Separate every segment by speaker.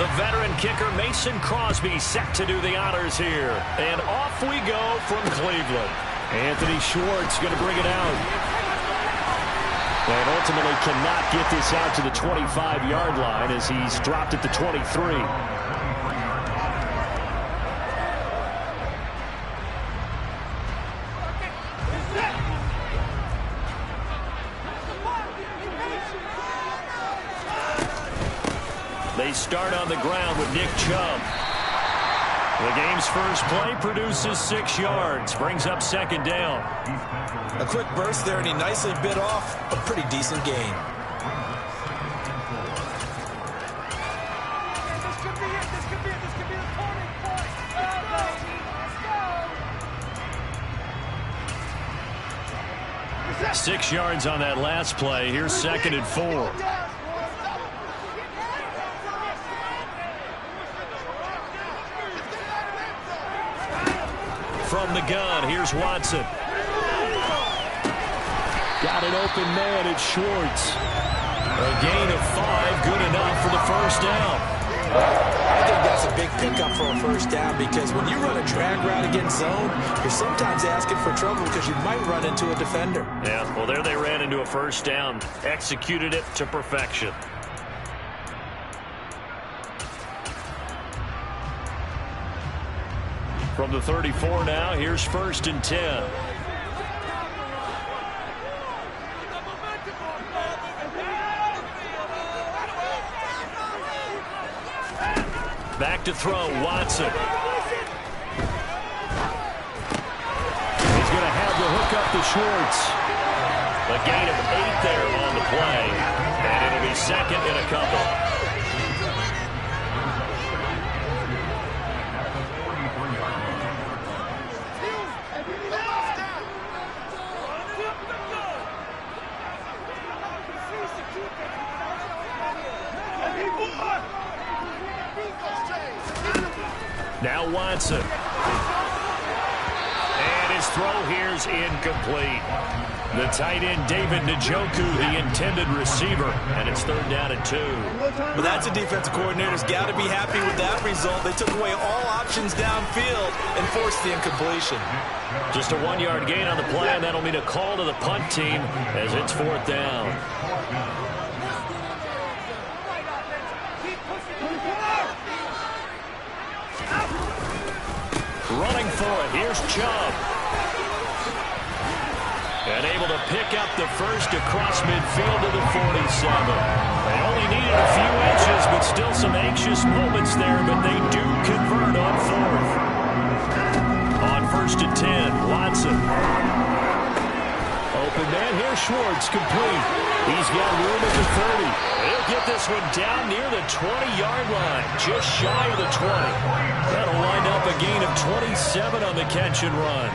Speaker 1: The veteran kicker Mason Crosby set to do the honors here. And off we go from Cleveland. Anthony Schwartz going to bring it out. And ultimately cannot get this out to the 25-yard line as he's dropped at the 23. They start on the ground with Nick Chubb. The game's first play produces 6 yards, brings up second down.
Speaker 2: A quick burst there, and he nicely bit off a pretty decent gain.
Speaker 1: Let's go. 6 yards on that last play. Here's 2nd and 4. From the gun, here's Watson. Got an open man, it's Schwartz. A gain of 5, good enough for the first down.
Speaker 2: I think that's a big pickup for a first down, because when you run a drag route against zone, you're sometimes asking for trouble because you might run into a defender.
Speaker 1: Yeah, well, there they ran into a first down. Executed it to perfection. From the 34 now, here's 1st and 10. Back to throw, Watson. He's going to have to hook up to Schwartz. A gain of 8 there on the play, and it'll be 2nd and a couple. Now Watson. And his throw here's incomplete. The tight end, David Njoku, the intended receiver. And it's 3rd down and 2.
Speaker 2: Well, that's a defensive coordinator's got to be happy with that result. They took away all options downfield and forced the incompletion.
Speaker 1: Just a 1-yard gain on the play, and that'll mean a call to the punt team as it's 4th down. Running for it, here's Chubb. And able to pick up the first across midfield to the 47. They only needed a few inches, but still some anxious moments there, but they do convert on 4th. On 1st and 10, Watson. Open man, here's Schwartz, complete. He's got room at the 30. He'll get this one down near the 20-yard line, just shy of the 20. That'll wind up a gain of 27 on the catch and run.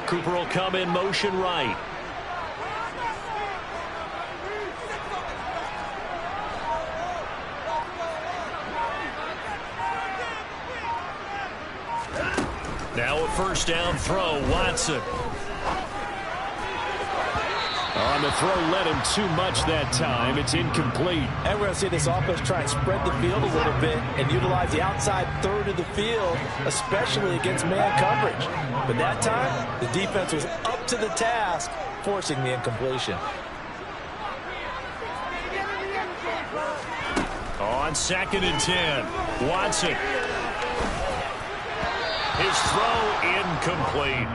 Speaker 1: Cooper will come in motion right. Now a first down throw, Watson. On the throw, led him too much that time. It's incomplete.
Speaker 2: And we're going to see this offense try and spread the field a little bit and utilize the outside third of the field, especially against man coverage. But that time, the defense was up to the task, forcing the incompletion.
Speaker 1: On 2nd and 10, Watson. His throw incomplete.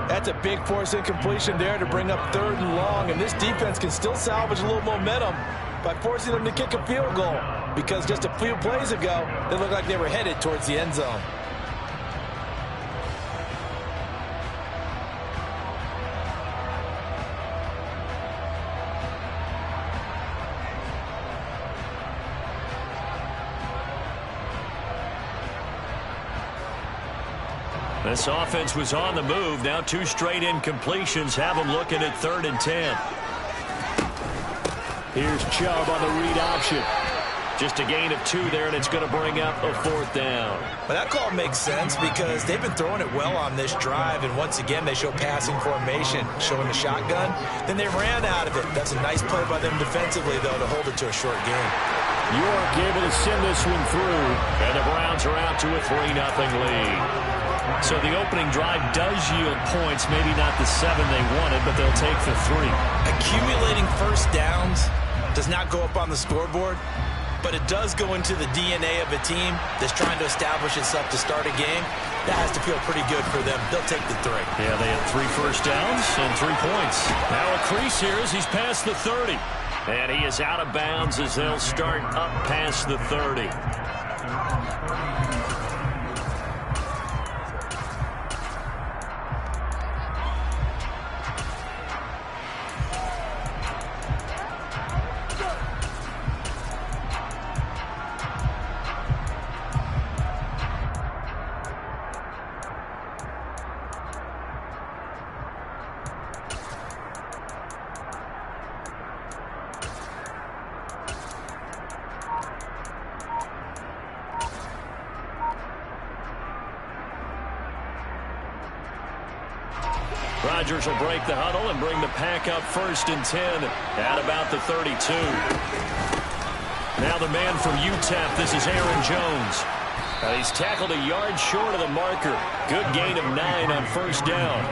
Speaker 2: That's a big force incompletion there to bring up 3rd and long, and this defense can still salvage a little momentum by forcing them to kick a field goal, because just a few plays ago, they looked like they were headed towards the end zone.
Speaker 1: This offense was on the move. Now 2 straight incompletions have them looking at 3rd and 10. Here's Chubb on the read option. Just a gain of 2 there, and it's going to bring up a 4th down.
Speaker 2: But that call makes sense because they've been throwing it well on this drive, and once again, they show passing formation, showing the shotgun. Then they ran out of it. That's a nice play by them defensively, though, to hold it to a short game.
Speaker 1: York able to send this one through, and the Browns are out to a 3-0 lead. So the opening drive does yield points, maybe not the 7 they wanted, but they'll take the 3.
Speaker 2: Accumulating first downs does not go up on the scoreboard, but it does go into the DNA of a team that's trying to establish itself to start a game. That has to feel pretty good for them. They'll take the 3.
Speaker 1: Yeah, they had 3 first downs and 3 points. Now a crease here as he's past the 30. And he is out of bounds as they'll start up past the 30. Rodgers will break the huddle and bring the pack up 1st and 10 at about the 32. Now the man from UTEP, this is Aaron Jones. He's tackled a yard short of the marker. Good gain of 9 on 1st down.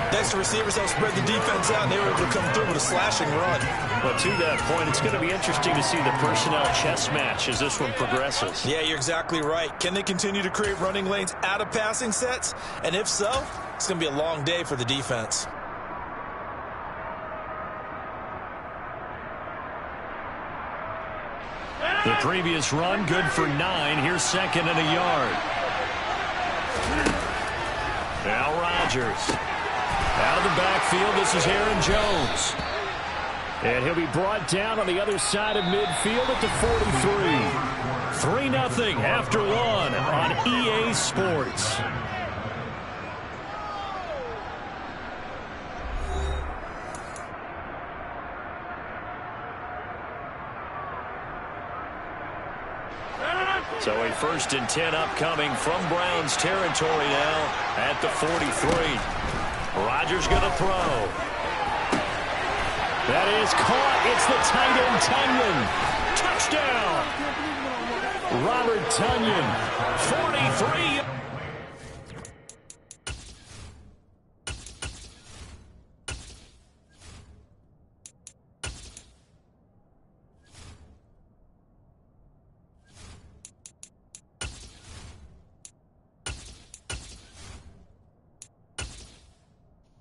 Speaker 2: Next, the receivers help spread the defense out, and they were able to come through with a slashing run.
Speaker 1: But to that point, it's going to be interesting to see the personnel chess match as this one progresses.
Speaker 2: Yeah, you're exactly right. Can they continue to create running lanes out of passing sets? And if so, it's going to be a long day for the defense.
Speaker 1: The previous run, good for 9. Here's 2nd and a yard. Now Rodgers. Out of the backfield, this is Aaron Jones. And he'll be brought down on the other side of midfield at the 43. 3-0 after 1 on EA Sports. So a 1st and 10 upcoming from Browns territory now at the 43. Rodgers going to throw. That is caught. It's the tight end, Tunyon. Touchdown. Robert Tunyon, 43.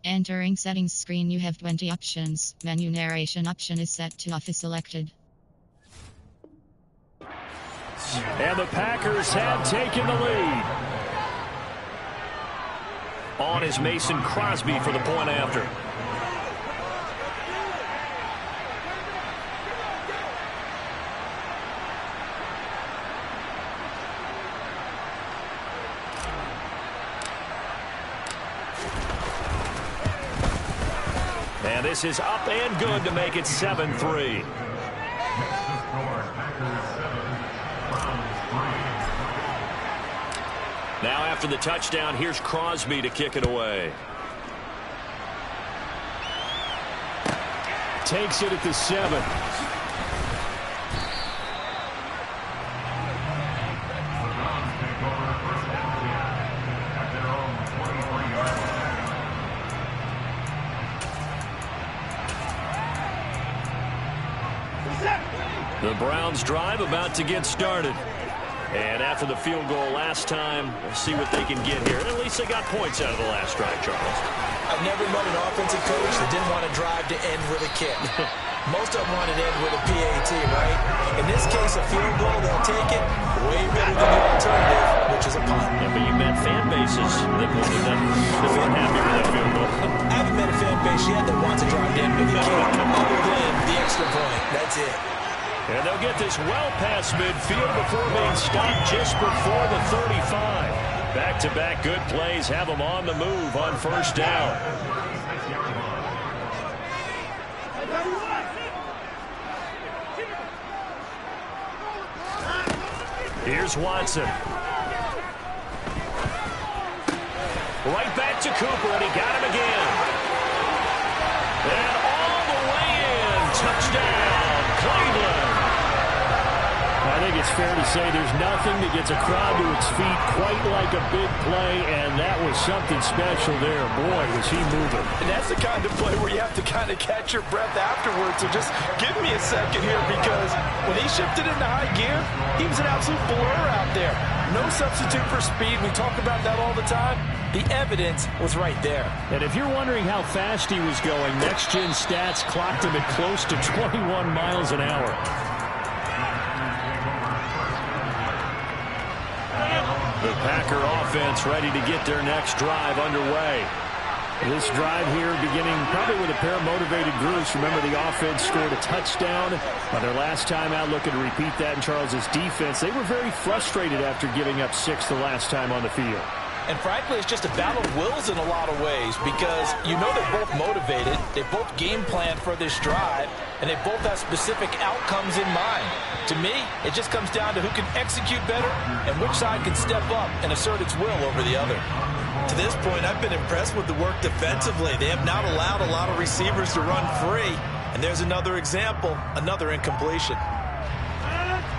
Speaker 3: Entering settings screen, you have 20 options. Menu narration option is set to off is selected.
Speaker 1: And the Packers have taken the lead. On is Mason Crosby for the point after. And this is up and good to make it 7-3. Now after the touchdown, here's Crosby to kick it away. Takes it at the 7. The Browns drive about to get started. And after the field goal last time, we'll see what they can get here. At least they got points out of the last drive, Charles.
Speaker 2: I've never met an offensive coach that didn't want to drive to end with a kick. Most of them want to end with a PAT, right? In this case, a field goal, they'll take it way better than the alternative, which is a punt.
Speaker 1: Yeah, but you met fan bases that weren't happy with that field goal.
Speaker 2: I haven't met a fan base yet that wants to drive to end with a kick, other than the extra point. That's it.
Speaker 1: And they'll get this well past midfield before being stopped just before the 35. Back-to-back good plays have them on the move on 1st down. Here's Watson. Right back to Cooper, and he got him again. And all the way in. Touchdown, Cleveland.
Speaker 4: I think it's fair to say there's nothing that gets a crowd to its feet quite like a big play, and that was something special there. Boy, was he moving.
Speaker 2: And that's the kind of play where you have to kind of catch your breath afterwards. So just give me a second here, because when he shifted into high gear, he was an absolute blur out there. No substitute for speed. We talk about that all the time. The evidence was right there.
Speaker 4: And if you're wondering how fast he was going, Next Gen Stats clocked him at close to 21 miles an hour.
Speaker 1: The Packer offense ready to get their next drive underway.
Speaker 4: This drive here beginning probably with a pair of motivated groups. Remember, the offense scored a touchdown on their last time out. Looking to repeat that in Charles's defense. They were very frustrated after giving up 6 the last time on the field.
Speaker 2: And frankly, it's just a battle of wills in a lot of ways, because you know they're both motivated, they both game plan for this drive, and they both have specific outcomes in mind. To me, it just comes down to who can execute better and which side can step up and assert its will over the other. To this point, I've been impressed with the work defensively. They have not allowed a lot of receivers to run free, and there's another example, another incompletion.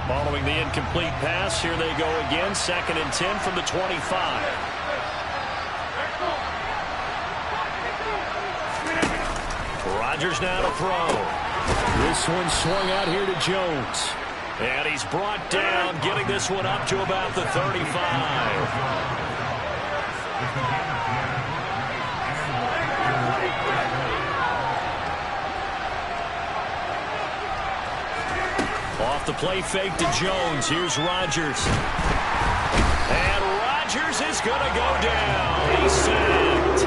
Speaker 1: Following the incomplete pass, here they go again, 2nd and 10 from the 25. Rodgers now to throw.
Speaker 4: This one swung out here to Jones.
Speaker 1: And he's brought down, getting this one up to about the 35. Off the play fake to Jones. Here's Rodgers. And Rodgers is going to go down. He's sacked.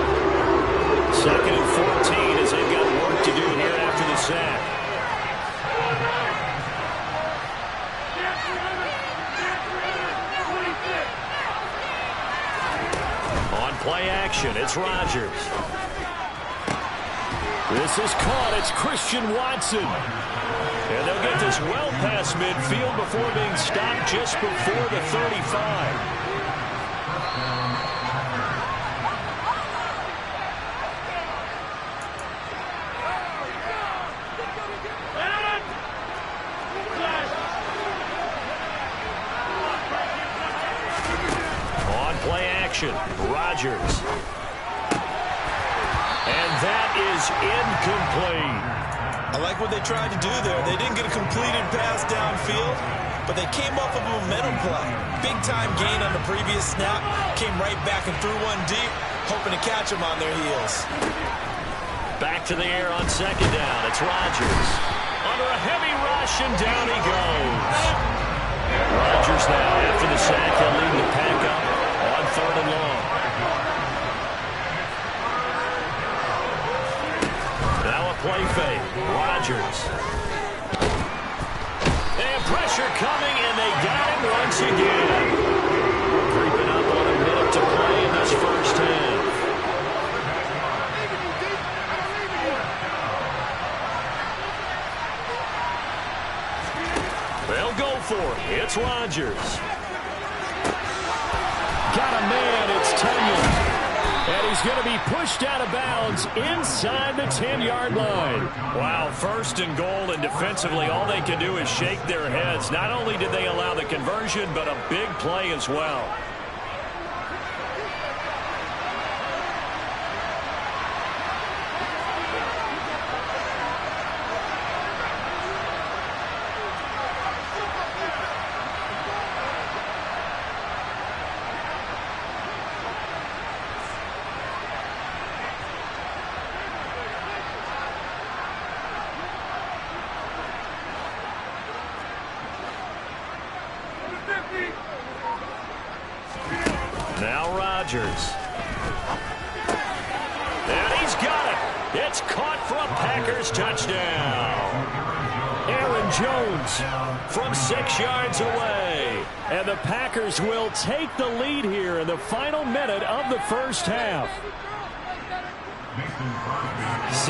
Speaker 1: 2nd and 14 as they've got work to do here after the sack. On play action, it's Rodgers.
Speaker 4: This is caught. It's Christian Watson.
Speaker 1: And they'll get this well past midfield before being stopped just before the 35. On play action, Rodgers. And that is incomplete.
Speaker 2: I like what they tried to do there. They didn't get a completed pass downfield, but they came off of a momentum play. Big-time gain on the previous snap. Came right back and threw one deep, hoping to catch them on their heels.
Speaker 1: Back to the air on 2nd down. It's Rodgers. Under a heavy rush, and down he goes. Rodgers now, after the sack, he'll lead the pack up on 3rd and long. Play fake. Rodgers. And pressure coming, and they got him once again. Creeping up on a minute to play in this first half. They'll go for it. It's Rodgers.
Speaker 4: Got a man. It's Tunyon. And he's going to be pushed out of bounds inside the 10-yard line.
Speaker 1: Wow, 1st and goal, and defensively all they can do is shake their heads. Not only did they allow the conversion, but a big play as well. Now Rodgers. And he's got it. It's caught for a Packers touchdown.
Speaker 4: Aaron Jones
Speaker 1: from 6 yards away.
Speaker 4: And the Packers will take the lead here in the final minute of the first half.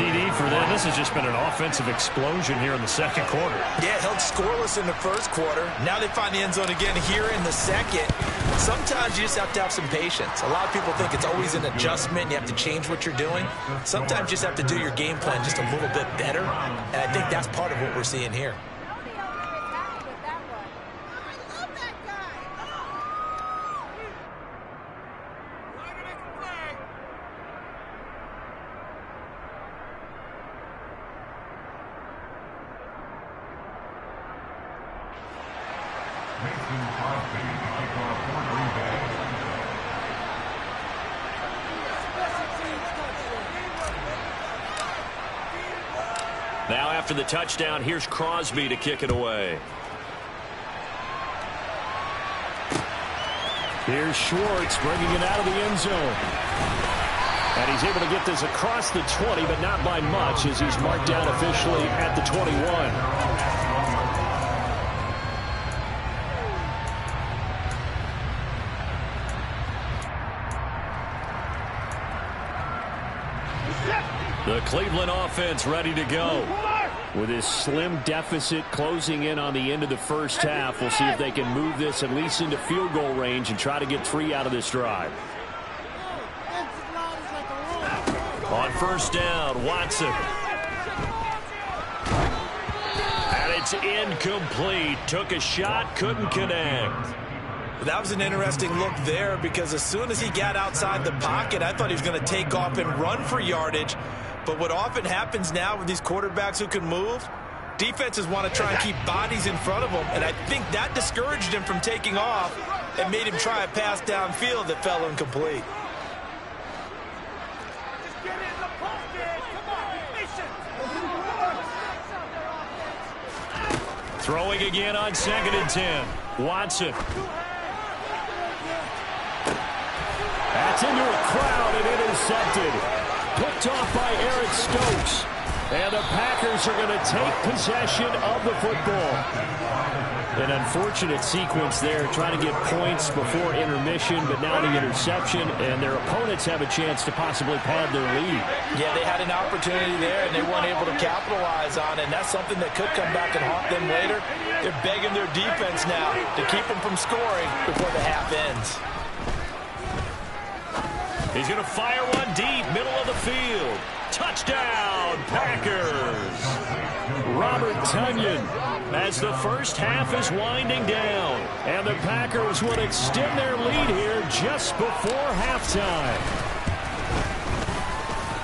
Speaker 4: TD for them. This has just been an offensive explosion here in the second quarter.
Speaker 2: Yeah, held scoreless in the first quarter. Now they find the end zone again here in the second. Sometimes you just have to have some patience. A lot of people think it's always an adjustment. You have to change what you're doing. Sometimes you just have to do your game plan just a little bit better. And I think that's part of what we're seeing here.
Speaker 1: Now after the touchdown, here's Crosby to kick it away.
Speaker 4: Here's Schwartz bringing it out of the end zone. And he's able to get this across the 20, but not by much as he's marked down officially at the 21.
Speaker 1: The Cleveland offense ready to go.
Speaker 4: With his slim deficit closing in on the end of the first half, we'll see if they can move this at least into field goal range and try to get 3 out of this drive.
Speaker 1: On first down, Watson. And it's incomplete. Took a shot, couldn't connect.
Speaker 2: That was an interesting look there because as soon as he got outside the pocket, I thought he was going to take off and run for yardage. But what often happens now with these quarterbacks who can move, defenses want to try and keep bodies in front of them. And I think that discouraged him from taking off and made him try a pass downfield that fell incomplete.
Speaker 1: Throwing again on 2nd and 10. Watson.
Speaker 4: That's into a crowd and intercepted. Picked off by Eric Stokes. And the Packers are going to take possession of the football. An unfortunate sequence there, trying to get points before intermission, but now the interception, and their opponents have a chance to possibly pad their lead.
Speaker 2: Yeah, they had an opportunity there, and they weren't able to capitalize on it, and that's something that could come back and haunt them later. They're begging their defense now to keep them from scoring before the half ends.
Speaker 1: He's going to fire one deep, middle of the field. Touchdown, Packers.
Speaker 4: Robert Tonyan as the first half is winding down. And the Packers will extend their lead here just before halftime.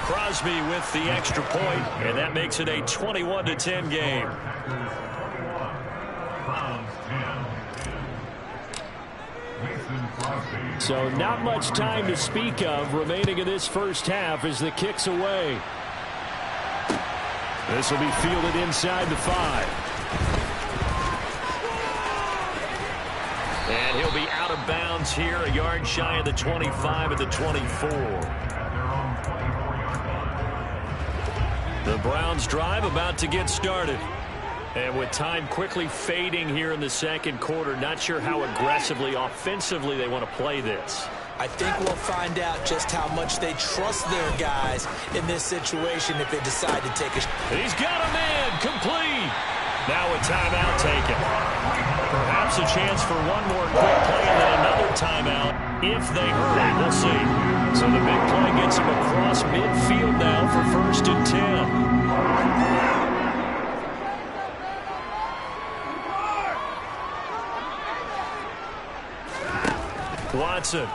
Speaker 1: Crosby with the extra point, and that makes it a 21-10 game.
Speaker 4: So not much time to speak of remaining in this first half as the kick's away. This will be fielded inside the 5.
Speaker 1: And he'll be out of bounds here, a yard shy of the 25 at the 24. The Browns drive about to get started. And with time quickly fading here in the second quarter, not sure how aggressively, offensively they want to play this.
Speaker 2: I think we'll find out just how much they trust their guys in this situation if they decide to take a shot.
Speaker 1: He's got a man, complete. Now a timeout taken. Perhaps a chance for one more quick play and then another timeout if they hurry. We'll see. So the big play gets him across midfield now for 1st and 10. Watson.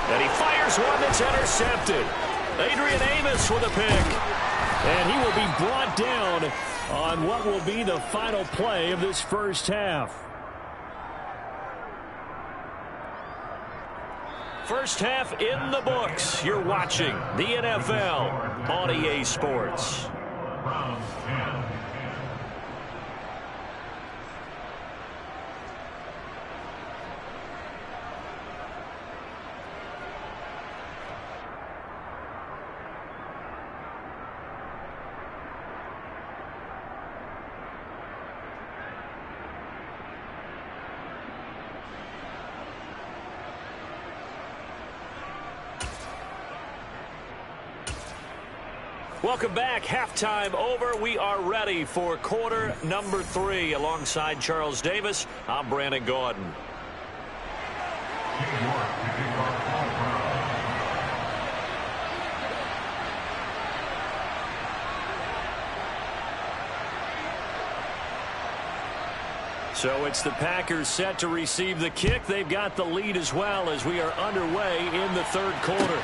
Speaker 1: And he fires one that's intercepted. Adrian Amos with a pick.
Speaker 4: And he will be brought down on what will be the final play of this first half.
Speaker 1: First half in the books. You're watching the NFL on EA Sports. Welcome back. Halftime over. We are ready for quarter number 3. Alongside Charles Davis, I'm Brandon Gaudin. So it's the Packers set to receive the kick. They've got the lead as well as we are underway in the third quarter.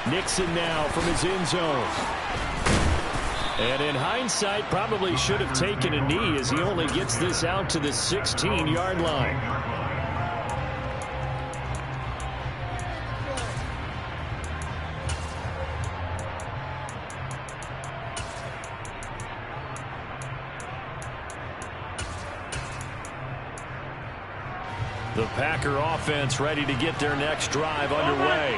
Speaker 1: Nixon now from his end zone. And in hindsight, probably should have taken a knee as he only gets this out to the 16-yard line. The Packer offense ready to get their next drive underway.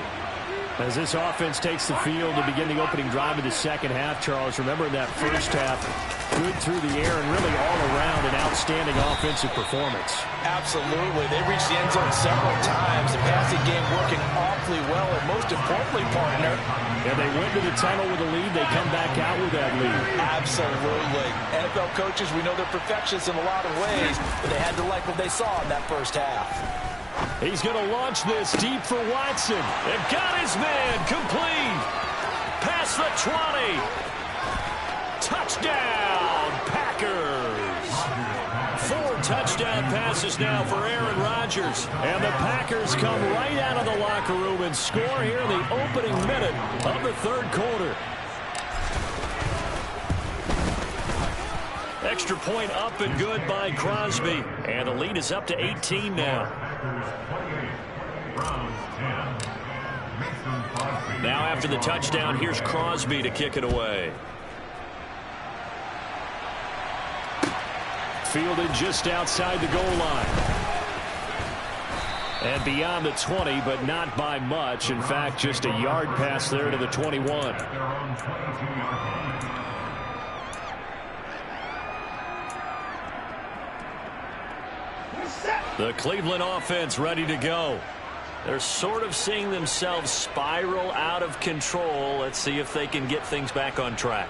Speaker 1: As this offense takes the field to begin the opening drive of the second half, Charles, remember in that first half, good through the air and really all around an outstanding offensive performance.
Speaker 2: Absolutely. They reached the end zone several times. The passing game working awfully well, and most importantly, partner.
Speaker 4: And they went to the tunnel with a lead. They come back out with that lead.
Speaker 2: Absolutely. NFL coaches, we know they're perfectionists in a lot of ways, but they had to like what they saw in that first half.
Speaker 1: He's going to launch this deep for Watson. And got his man complete. Past the 20. Touchdown, Packers. 4 touchdown passes now for Aaron Rodgers. And the Packers come right out of the locker room and score here in the opening minute of the third quarter. Extra point up and good by Crosby. And the lead is up to 18 now. Now after the touchdown, here's Crosby to kick it away. Fielded just outside the goal line. And beyond the 20, but not by much. In fact, just a yard pass there to the 21. The Cleveland offense ready to go. They're sort of seeing themselves spiral out of control. Let's see if they can get things back on track.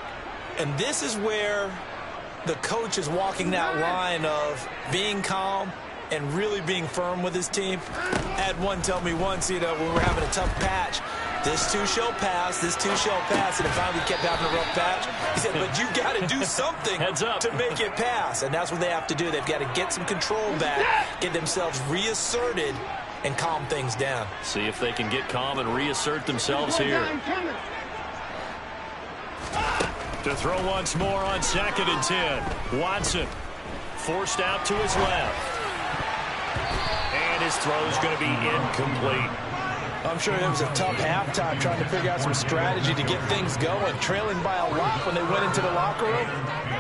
Speaker 2: And this is where the coach is walking that line of being calm and really being firm with his team. I had one tell me once, when we were having a tough patch, this too shall pass, this too shall pass, and it finally kept having a rough patch. He said, but you got to do something to make it pass, and that's what they have to do. They've got to get some control back, get themselves reasserted, and calm things down.
Speaker 1: See if they can get calm and reassert themselves here. To throw once more on 2nd and 10. Watson forced out to his left. And his throw's going to be incomplete.
Speaker 2: I'm sure it was a tough halftime trying to figure out some strategy to get things going, trailing by a lot when they went into the locker room.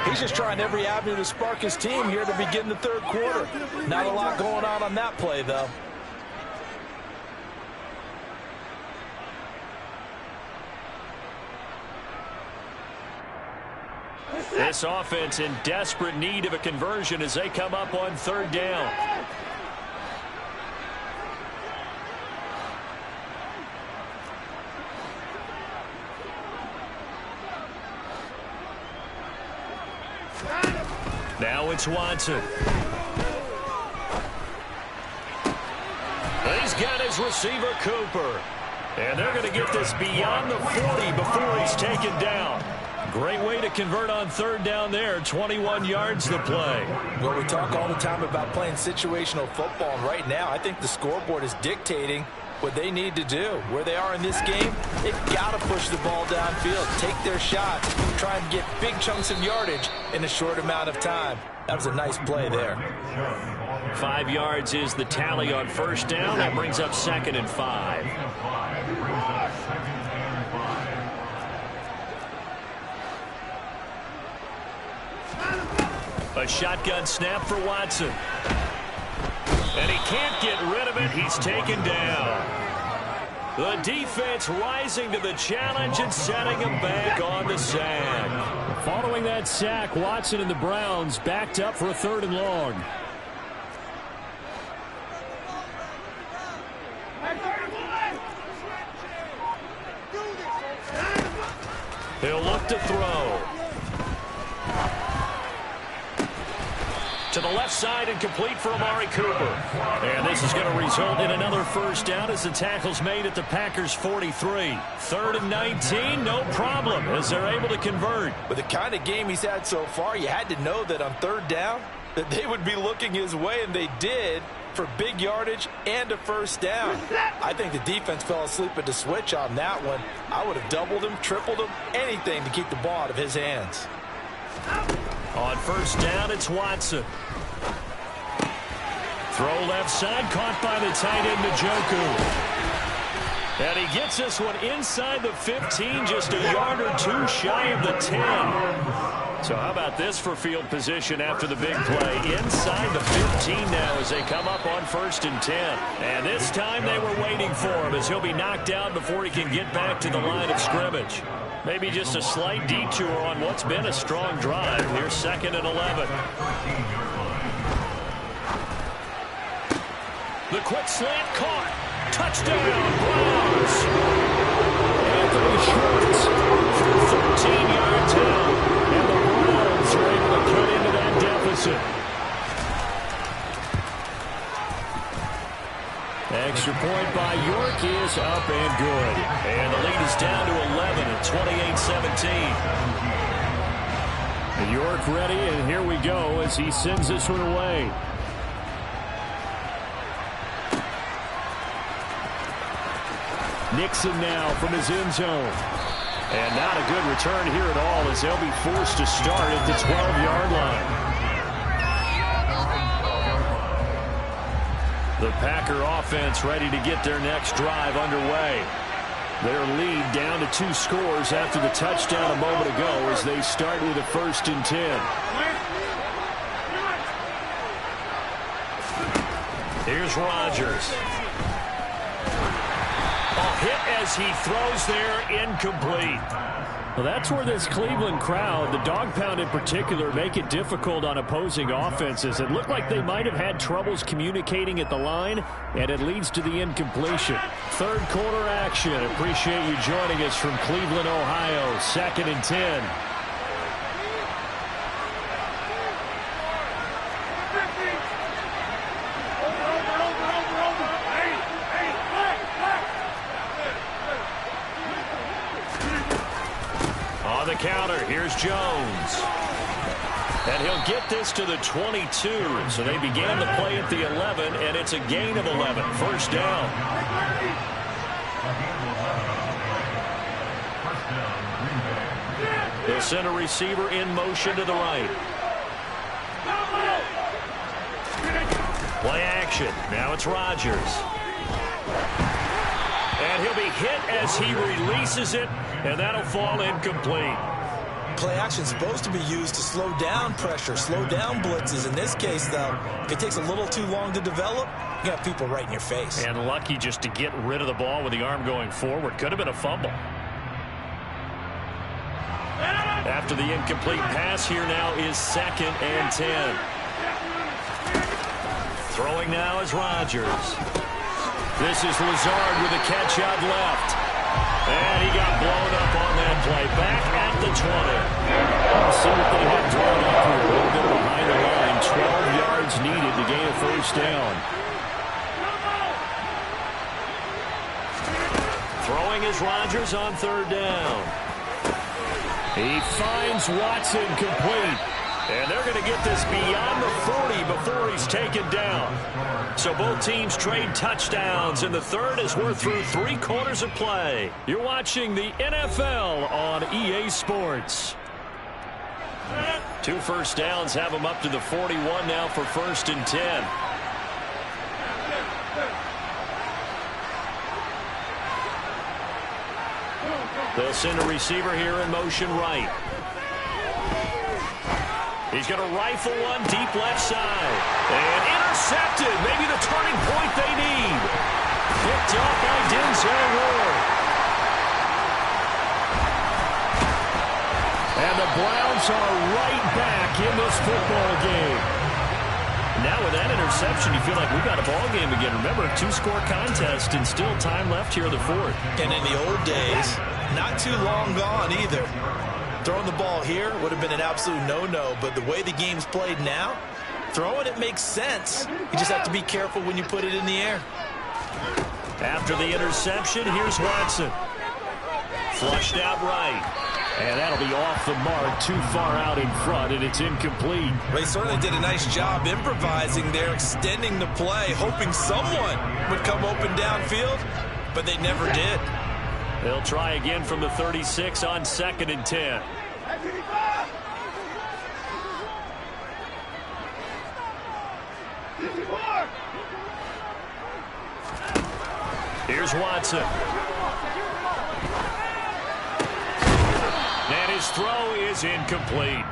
Speaker 2: He's just trying every avenue to spark his team here to begin the third quarter. Not a lot going on that play, though.
Speaker 1: This offense in desperate need of a conversion as they come up on 3rd down. Now it's Watson. He's got his receiver, Cooper. And they're going to get this beyond the 40 before he's taken down. Great way to convert on 3rd down there. 21 yards to play.
Speaker 2: Well, we talk all the time about playing situational football, and right now I think the scoreboard is dictating what they need to do. Where they are in this game, they've got to push the ball downfield, take their shots, try and get big chunks of yardage in a short amount of time. That was a nice play there.
Speaker 1: 5 yards is the tally on 1st down. That brings up 2nd and 5. A shotgun snap for Watson. And he can't get rid of it. He's taken down. The defense rising to the challenge and setting him back on the sack.
Speaker 4: Following that sack, Watson and the Browns backed up for a 3rd and long.
Speaker 1: to throw. To the left side and complete for Amari Cooper. And this is going to result in another first down as the tackle's made at the Packers' 43. 3rd and 19, no problem as they're able to convert.
Speaker 2: With the kind of game he's had so far, you had to know that on 3rd down that they would be looking his way, and they did, for big yardage and a first down. I think the defense fell asleep at the switch on that one. I would have doubled him, tripled him, anything to keep the ball out of his hands.
Speaker 1: On first down, it's Watson. Throw left side, caught by the tight end, Njoku. And he gets this one inside the 15, just a yard or two shy of the 10. So how about this for field position after the big play? Inside the 15 now as they come up on 1st and 10. And this time they were waiting for him as he'll be knocked down before he can get back to the line of scrimmage. Maybe just a slight detour on what's been a strong drive. Here's 2nd and 11. The quick slant caught. Touchdown, Browns. Anthony Schwartz for a 13-yard touchdown. And the Browns are able to cut into that deficit. Extra point by York is up and good. And the lead is down to 11 at 28-17.
Speaker 4: York ready, and here we go as he sends this one away. Nixon now from his end zone. And not a good return here at all as they'll be forced to start at the 12-yard line. The Packer offense ready to get their next drive underway. Their lead down to 2 scores after the touchdown a moment ago as they start with a 1st and 10.
Speaker 1: Here's Rodgers. A hit as he throws there, incomplete.
Speaker 4: Well, that's where this Cleveland crowd, the dog pound in particular, make it difficult on opposing offenses. It looked like they might have had troubles communicating at the line, and it leads to the incompletion. 3rd quarter action. Appreciate you joining us from Cleveland, Ohio. 2nd and 10.
Speaker 1: The counter, here's Jones. And he'll get this to the 22. So they began the play at the 11, and it's a gain of 11. First down. They'll send a receiver in motion to the right. Play action. Now it's Rodgers. And he'll be hit as he releases it, and that'll fall incomplete.
Speaker 2: Play action is supposed to be used to slow down pressure, slow down blitzes. In this case, though, if it takes a little too long to develop, you got people right in your face.
Speaker 1: And lucky just to get rid of the ball with the arm going forward. Could have been a fumble. After the incomplete pass, here now is 2nd and 10. Throwing now is Rodgers. This is Lazard with a catch out left. And he got blown up on that play. Back at the 20.
Speaker 4: Let's see what they have drawn up here. A little bit behind the line. 12 yards needed to gain a first down.
Speaker 1: Throwing is Rodgers on 3rd down.
Speaker 4: He finds Watson complete.
Speaker 1: And they're going to get this beyond the 40 before he's taken down. So both teams trade touchdowns, and the 3rd as we're through 3 quarters of play. You're watching the NFL on EA Sports. 2 first downs have them up to the 41 now for 1st and 10. They'll send a receiver here in motion right. He's going to rifle one deep left side. And intercepted. Maybe the turning point they need. Picked up by Denzel Ward.
Speaker 4: And the Browns are right back in this football game.
Speaker 1: Now with that interception, you feel like we've got a ball game again. Remember, a 2-score contest and still time left here in the 4th.
Speaker 2: And in the old days, not too long gone either. Throwing the ball here would have been an absolute no-no, but the way the game's played now, throwing it makes sense. You just have to be careful when you put it in the air.
Speaker 1: After the interception, here's Watson. Flushed out right. And that'll be off the mark, too far out in front, and it's incomplete.
Speaker 2: They certainly did a nice job improvising there, extending the play, hoping someone would come open downfield, but they never did.
Speaker 1: They'll try again from the 36 on 2nd and 10. Here's Watson. And his throw is incomplete.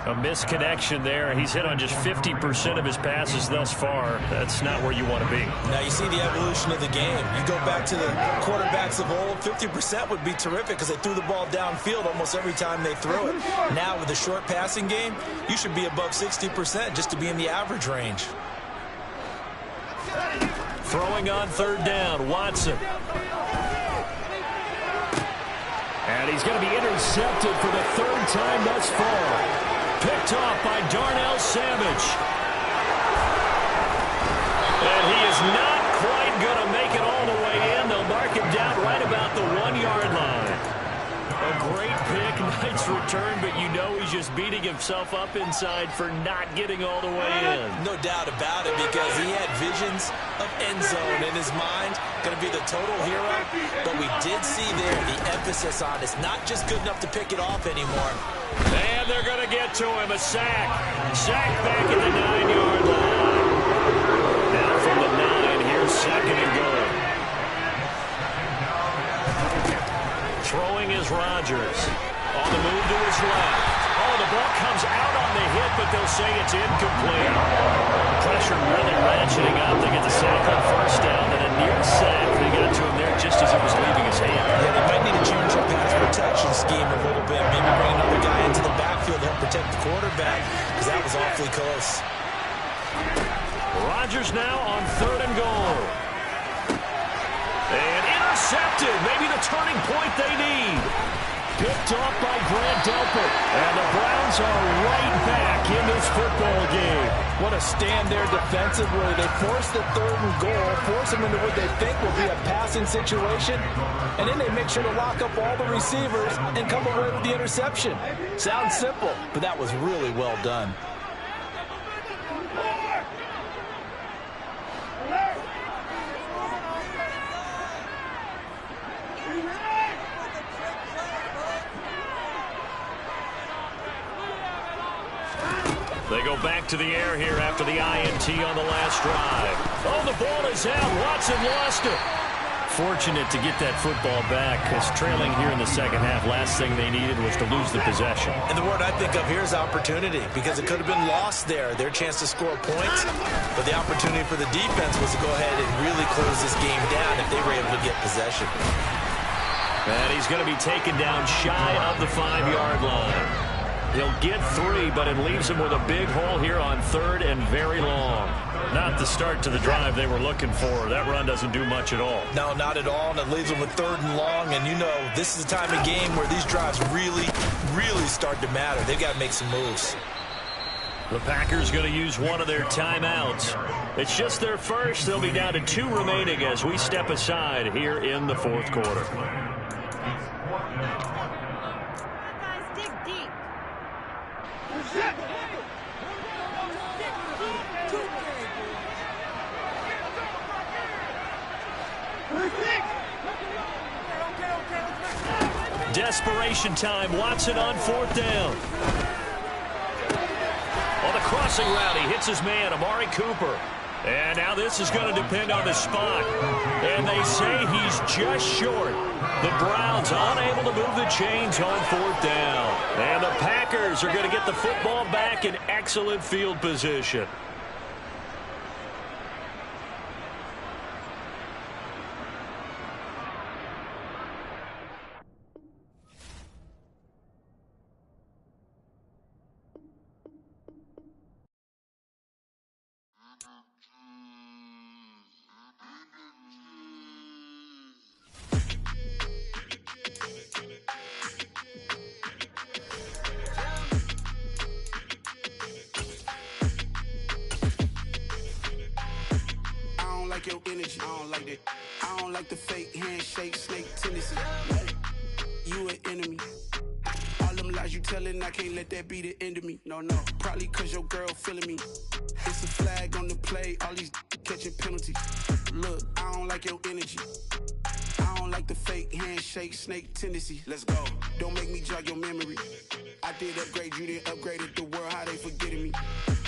Speaker 1: A misconnection there. He's hit on just 50% of his passes thus far. That's not where you want to be.
Speaker 2: Now you see the evolution of the game. You go back to the quarterbacks of old, 50% would be terrific because they threw the ball downfield almost every time they threw it. Now with the short passing game, you should be above 60% just to be in the average range.
Speaker 1: Throwing on 3rd down, Watson. And he's going to be intercepted for the 3rd time thus far. Picked off by Darnell Savage. And he is not quite going to make it all the way in. They'll mark him down right about the 1-yard line. A great pick, nice return, but you know he's just beating himself up inside for not getting all the way in.
Speaker 2: No doubt about it, because he had visions of end zone in his mind. Going to be the total hero, but we did see there the emphasis on it's not just good enough to pick it off anymore.
Speaker 1: And they're going to get to him, a sack. Sack back at the 9-yard line. Now from the 9, here's 2nd and goal. Throwing is Rodgers. On the move to his left. Oh, the ball comes out on the hit, but they'll say it's incomplete. Pressure really ratcheting up. They get the sack on 1st down, and a near sack. They got to him there just as it was leaving his hand.
Speaker 2: Yeah, they might need to change their pass protection scheme a little bit. Maybe bring another guy into the backfield to help protect the quarterback, because that was awfully close.
Speaker 1: Rodgers now on 3rd and goal. And intercepted. Maybe the turning point they need. Picked off by Grant Delpit. And the Browns are right back in this football game.
Speaker 2: What a stand there defensively. They force the 3rd and goal, force them into what they think will be a passing situation, and then they make sure to lock up all the receivers and come away with the interception. Sounds simple, but that was really well done.
Speaker 1: They go back to the air here after the INT on the last drive. Oh, the ball is out. Watson lost it. Fortunate to get that football back, because trailing here in the 2nd half, last thing they needed was to lose the possession.
Speaker 2: And the word I think of here is opportunity, because it could have been lost there, their chance to score points. But the opportunity for the defense was to go ahead and really close this game down if they were able to get possession.
Speaker 1: And he's going to be taken down shy of the 5-yard line. He'll get 3, but it leaves him with a big hole here on 3rd and very long. Not the start to the drive they were looking for. That run doesn't do much at all.
Speaker 2: No, not at all, and it leaves them with 3rd and long. And you know, this is the time of game where these drives really, really start to matter. They've got to make some moves.
Speaker 1: The Packers going to use one of their timeouts. It's just their first. They'll be down to 2 remaining as we step aside here in the 4th quarter. Desperation time. Watson on 4th down. On the crossing route, he hits his man, Amari Cooper. And now this is going to depend on the spot. And they say he's just short. The Browns unable to move the chains on 4th down. And the Packers are going to get the football back in excellent field position.
Speaker 5: like your energy. I don't like that. I don't like the fake handshake, snake tendency. You an enemy. All them lies you telling, I can't let that be the end of me. No, probably cause your girl feeling me. It's a flag on the play, all these catching penalties. Look, I don't like your energy. I don't like the fake handshake, snake tendency. Let's go. Don't make me jog your memory. I did upgrade, you didn't upgrade it. The world, how they forgetting me.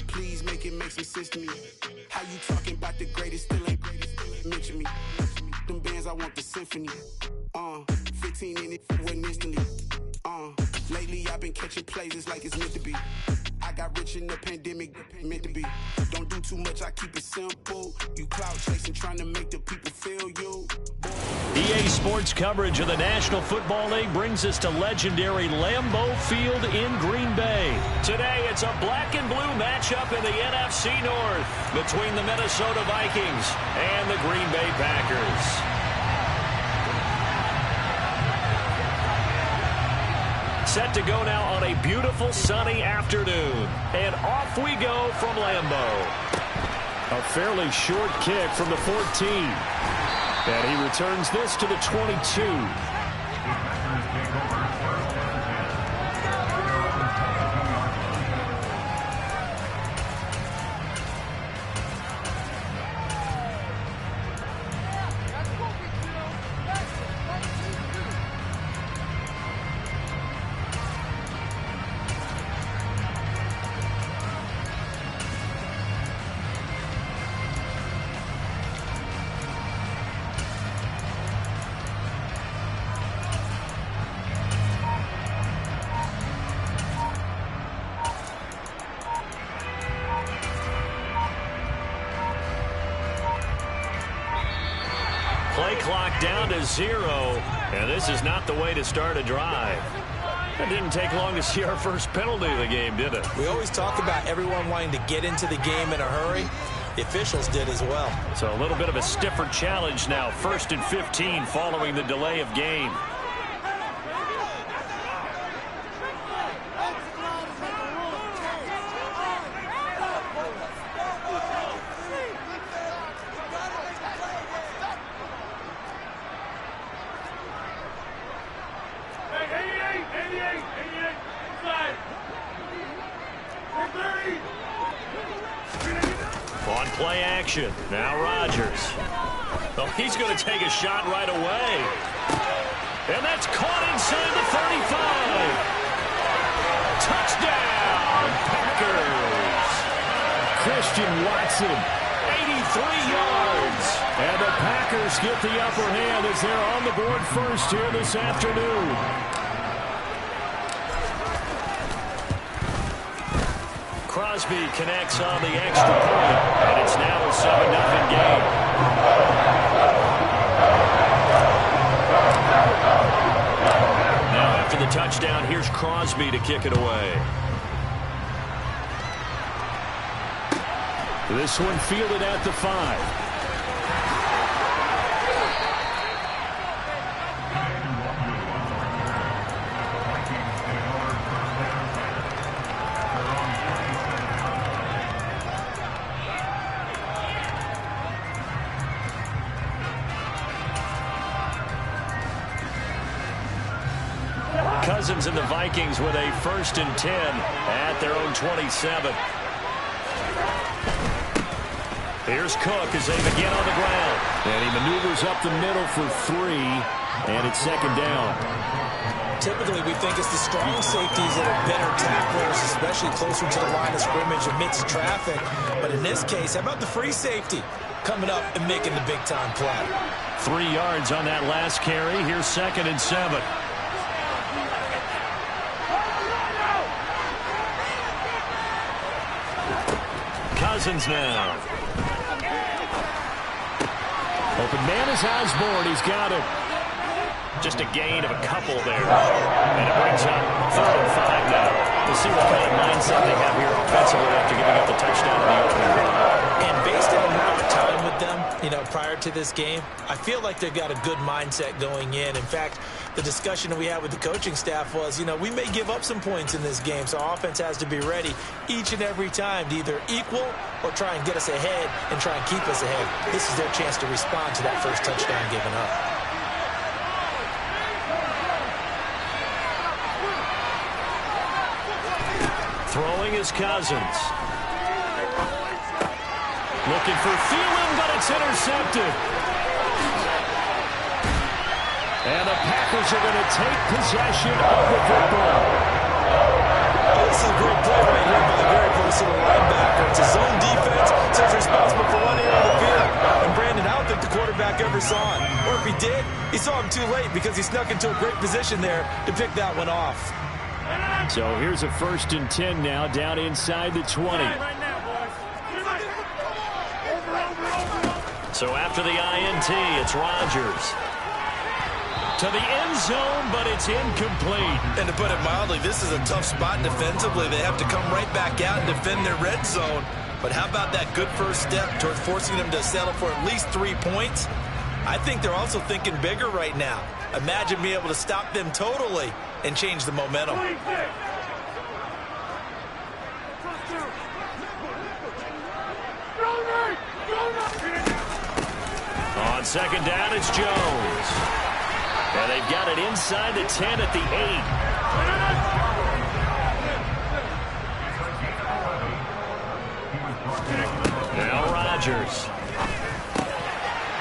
Speaker 5: Please make it make some sense to me. How you talking about the greatest, still ain't mention me. Them bands, I want the symphony. 15 in it, went instantly. Lately I've been catching plays, it's like it's meant to be. I got rich in the pandemic, meant to be. Don't do too much, I keep it simple. You cloud chasing, trying to make the people feel you.
Speaker 1: EA Sports coverage of the National Football League brings us to legendary Lambeau Field in Green Bay. Today, it's a black and blue matchup in the NFC North between the Minnesota Vikings and the Green Bay Packers. Set to go now on a beautiful sunny afternoon. And off we go from Lambeau.
Speaker 4: A fairly short kick from the 14. And he returns this to the 22.
Speaker 1: Play clock down to 0, and this is not the way to start a drive. It didn't take long to see our first penalty of the game, did it?
Speaker 2: We always talk about everyone wanting to get into the game in a hurry. The officials did as well.
Speaker 1: So a little bit of a stiffer challenge now. 1st and 15 following the delay of game. On play action. Now Rodgers. Oh, he's going to take a shot right away. And that's caught inside the 35. Touchdown, Packers.
Speaker 4: Christian Watson.
Speaker 1: 83 yards.
Speaker 4: And the Packers get the upper hand as they're on the board first here this afternoon.
Speaker 1: Crosby connects on the extra point, and it's now a 7-0 game. Now after the touchdown, here's Crosby to kick it away.
Speaker 4: This one fielded at the 5.
Speaker 1: Cousins and the Vikings with a 1st and 10 at their own 27. Here's Cook as they begin on the ground.
Speaker 4: And he maneuvers up the middle for 3, and it's 2nd down.
Speaker 2: Typically, we think it's the strong safeties that are better tacklers, especially closer to the line of scrimmage amidst traffic. But in this case, how about the free safety coming up and making the big-time play?
Speaker 1: 3 yards on that last carry. Here's 2nd and 7. Cousins now.
Speaker 4: Open man is Osborne. He's got it.
Speaker 1: Just a gain of a couple there. And it brings up 3rd and 5 now. We'll see what kind of mindset they have here offensively after giving up the touchdown in the opening.
Speaker 2: And based on the amount of time with them, you know, prior to this game, I feel like they've got a good mindset going in. In fact, the discussion that we had with the coaching staff was, you know, we may give up some points in this game, so our offense has to be ready each and every time to either equal or try and get us ahead and try and keep us ahead. This is their chance to respond to that first touchdown given up.
Speaker 1: Throwing is Cousins. Looking for Thielen, but it's intercepted. And the Packers are going to take possession of the football.
Speaker 2: This is a great play right here by the very versatile linebacker. It's a zone defense, so he's responsible for one area of the field. And Brandon, I don't think the quarterback ever saw him. Or if he did, he saw him too late because he snuck into a great position there to pick that one off.
Speaker 4: So here's a 1st and 10 now, down inside the 20.
Speaker 1: So after the INT, it's Rodgers. To the end zone, but it's incomplete.
Speaker 2: And to put it mildly, this is a tough spot defensively. They have to come right back out and defend their red zone. But how about that good first step towards forcing them to settle for at least 3 points? I think they're also thinking bigger right now. Imagine being able to stop them totally and change the momentum.
Speaker 1: On 2nd down, it's Jones. And they've got it inside the 10 at the 8. Now Rodgers.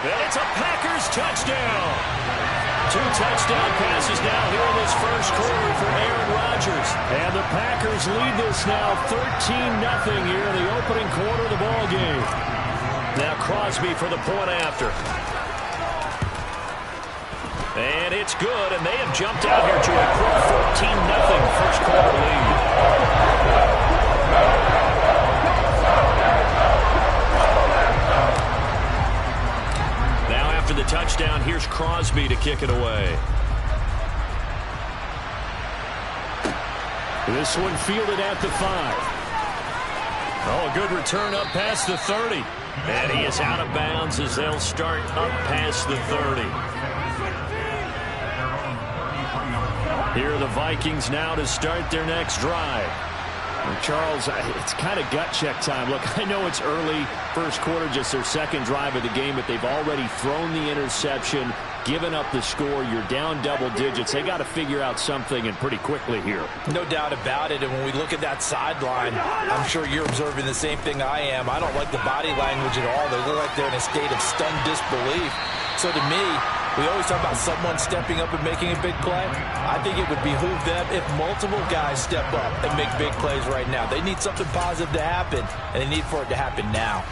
Speaker 1: And it's a Packers touchdown. 2 touchdown passes now here in this first quarter for Aaron Rodgers.
Speaker 4: And the Packers lead this now 13-0 here in the opening quarter of the ball game.
Speaker 1: Now Crosby for the point after. And it's good, and they have jumped out here to a quick 14-0 first quarter lead. Now after the touchdown, here's Crosby to kick it away.
Speaker 4: This one fielded at the 5.
Speaker 1: Oh, a good return up past the 30. And he is out of bounds as they'll start up past the 30. Here are the Vikings now to start their next drive.
Speaker 4: Well, Charles, it's kind of gut check time. Look, I know it's early, first quarter, just their second drive of the game, but they've already thrown the interception, given up the score. You're down double digits. They got to figure out something, and pretty quickly here.
Speaker 2: No doubt about it. And when we look at that sideline, I'm sure you're observing the same thing I am. I don't like the body language at all. They look like they're in a state of stunned disbelief. So to me, we always talk about someone stepping up and making a big play. I think it would behoove them if multiple guys step up and make big plays right now. They need something positive to happen, and they need for it to happen now.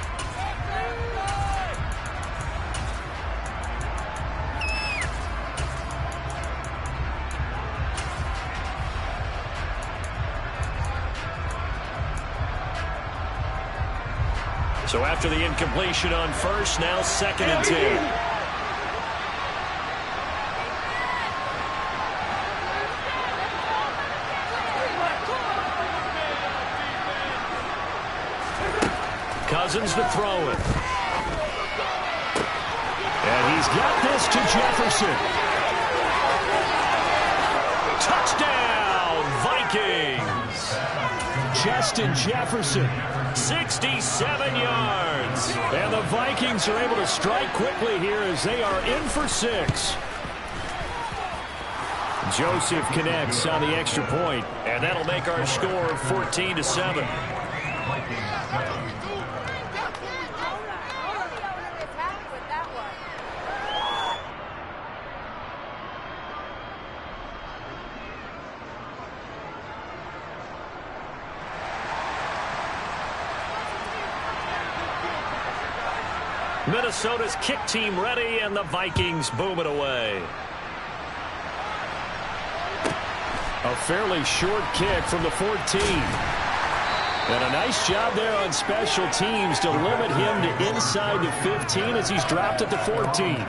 Speaker 1: So after the incompletion on first, now 2nd and 10. Cousins to throw it.
Speaker 4: And he's got this to Jefferson.
Speaker 1: Touchdown, Vikings.
Speaker 4: Justin Jefferson.
Speaker 1: 67 yards.
Speaker 4: And the Vikings are able to strike quickly here as they are in for 6. Joseph connects on the extra point.
Speaker 1: And that'll make our score 14-7. Minnesota's kick team ready, and the Vikings boom it away.
Speaker 4: A fairly short kick from the 14. And a nice job there on special teams to limit him to inside the 15 as he's dropped at the 14.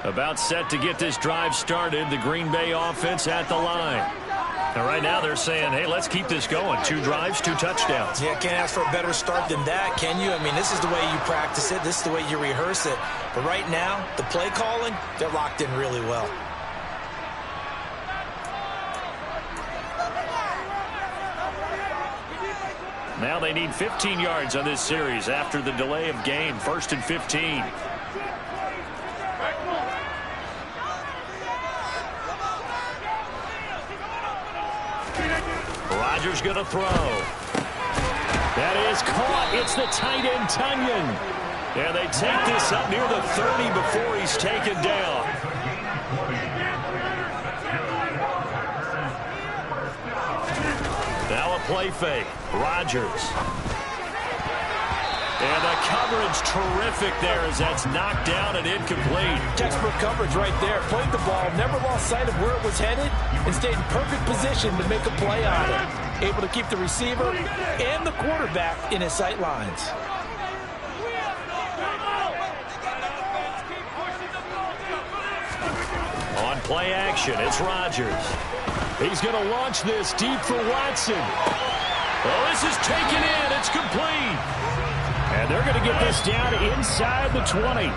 Speaker 1: About set to get this drive started. The Green Bay offense at the line. And right now they're saying, hey, let's keep this going. 2 drives, 2 touchdowns.
Speaker 2: Yeah, can't ask for a better start than that, can you? I mean, this is the way you practice it. This is the way you rehearse it. But right now, the play calling, they're locked in really well.
Speaker 1: Now they need 15 yards on this series after the delay of game. 1st and 15. Rodgers going to throw. That is caught. It's the tight end, Tonyan. And they take this up near the 30 before he's taken down. Now a play fake. Rodgers. And the coverage terrific there as that's knocked down and incomplete.
Speaker 2: Textbook coverage right there. Played the ball, never lost sight of where it was headed, and stayed in perfect position to make a play on it. Able to keep the receiver and the quarterback in his sight lines.
Speaker 1: On play action, it's Rodgers. He's going to launch this deep for Watson. Oh, this is taken in. It's complete. And they're going to get this down inside the 20.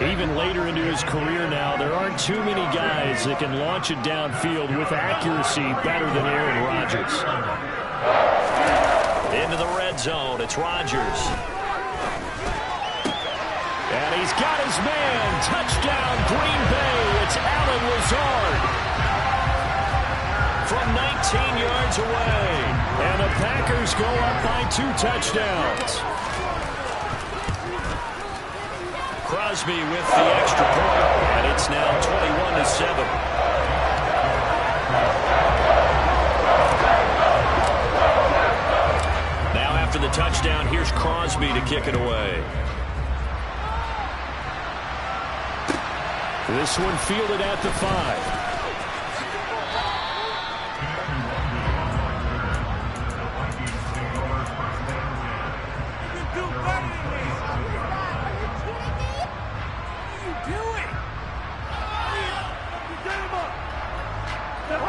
Speaker 1: Even later into his career now, there aren't too many guys that can launch it downfield with accuracy better than Aaron Rodgers. Into the red zone, it's Rodgers. And he's got his man. Touchdown, Green Bay. It's Allen Lazard. From 19 yards away. And the Packers go up by 2 touchdowns. Crosby with the extra point, and it's now 21-7. Now after the touchdown, here's Crosby to kick it away. This one fielded at the 5.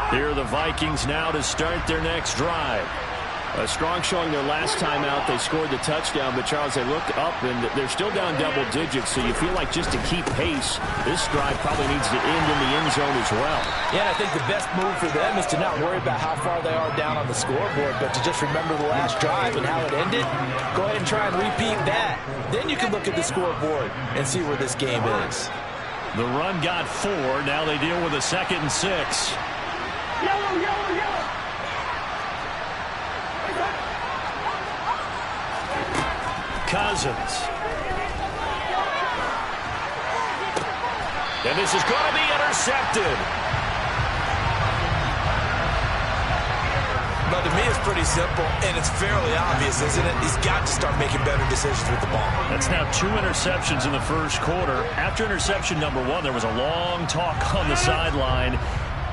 Speaker 1: Here are the Vikings now to start their next drive.
Speaker 4: A strong showing their last time out. They scored the touchdown, but Charles, they looked up and they're still down double digits, so you feel like just to keep pace, this drive probably needs to end in the end zone as well.
Speaker 2: Yeah, I think the best move for them is to not worry about how far they are down on the scoreboard, but to just remember the last drive and how it ended. Go ahead and try and repeat that. Then you can look at the scoreboard and see where this game is.
Speaker 1: The run got 4. Now they deal with a 2nd and 6.
Speaker 6: Yellow, yellow, yellow.
Speaker 1: Cousins. And this is going to be intercepted.
Speaker 2: But to me, it's pretty simple, and it's fairly obvious, isn't it? He's got to start making better decisions with the ball.
Speaker 1: That's now 2 interceptions in the first quarter. After interception number 1, there was a long talk on the sideline.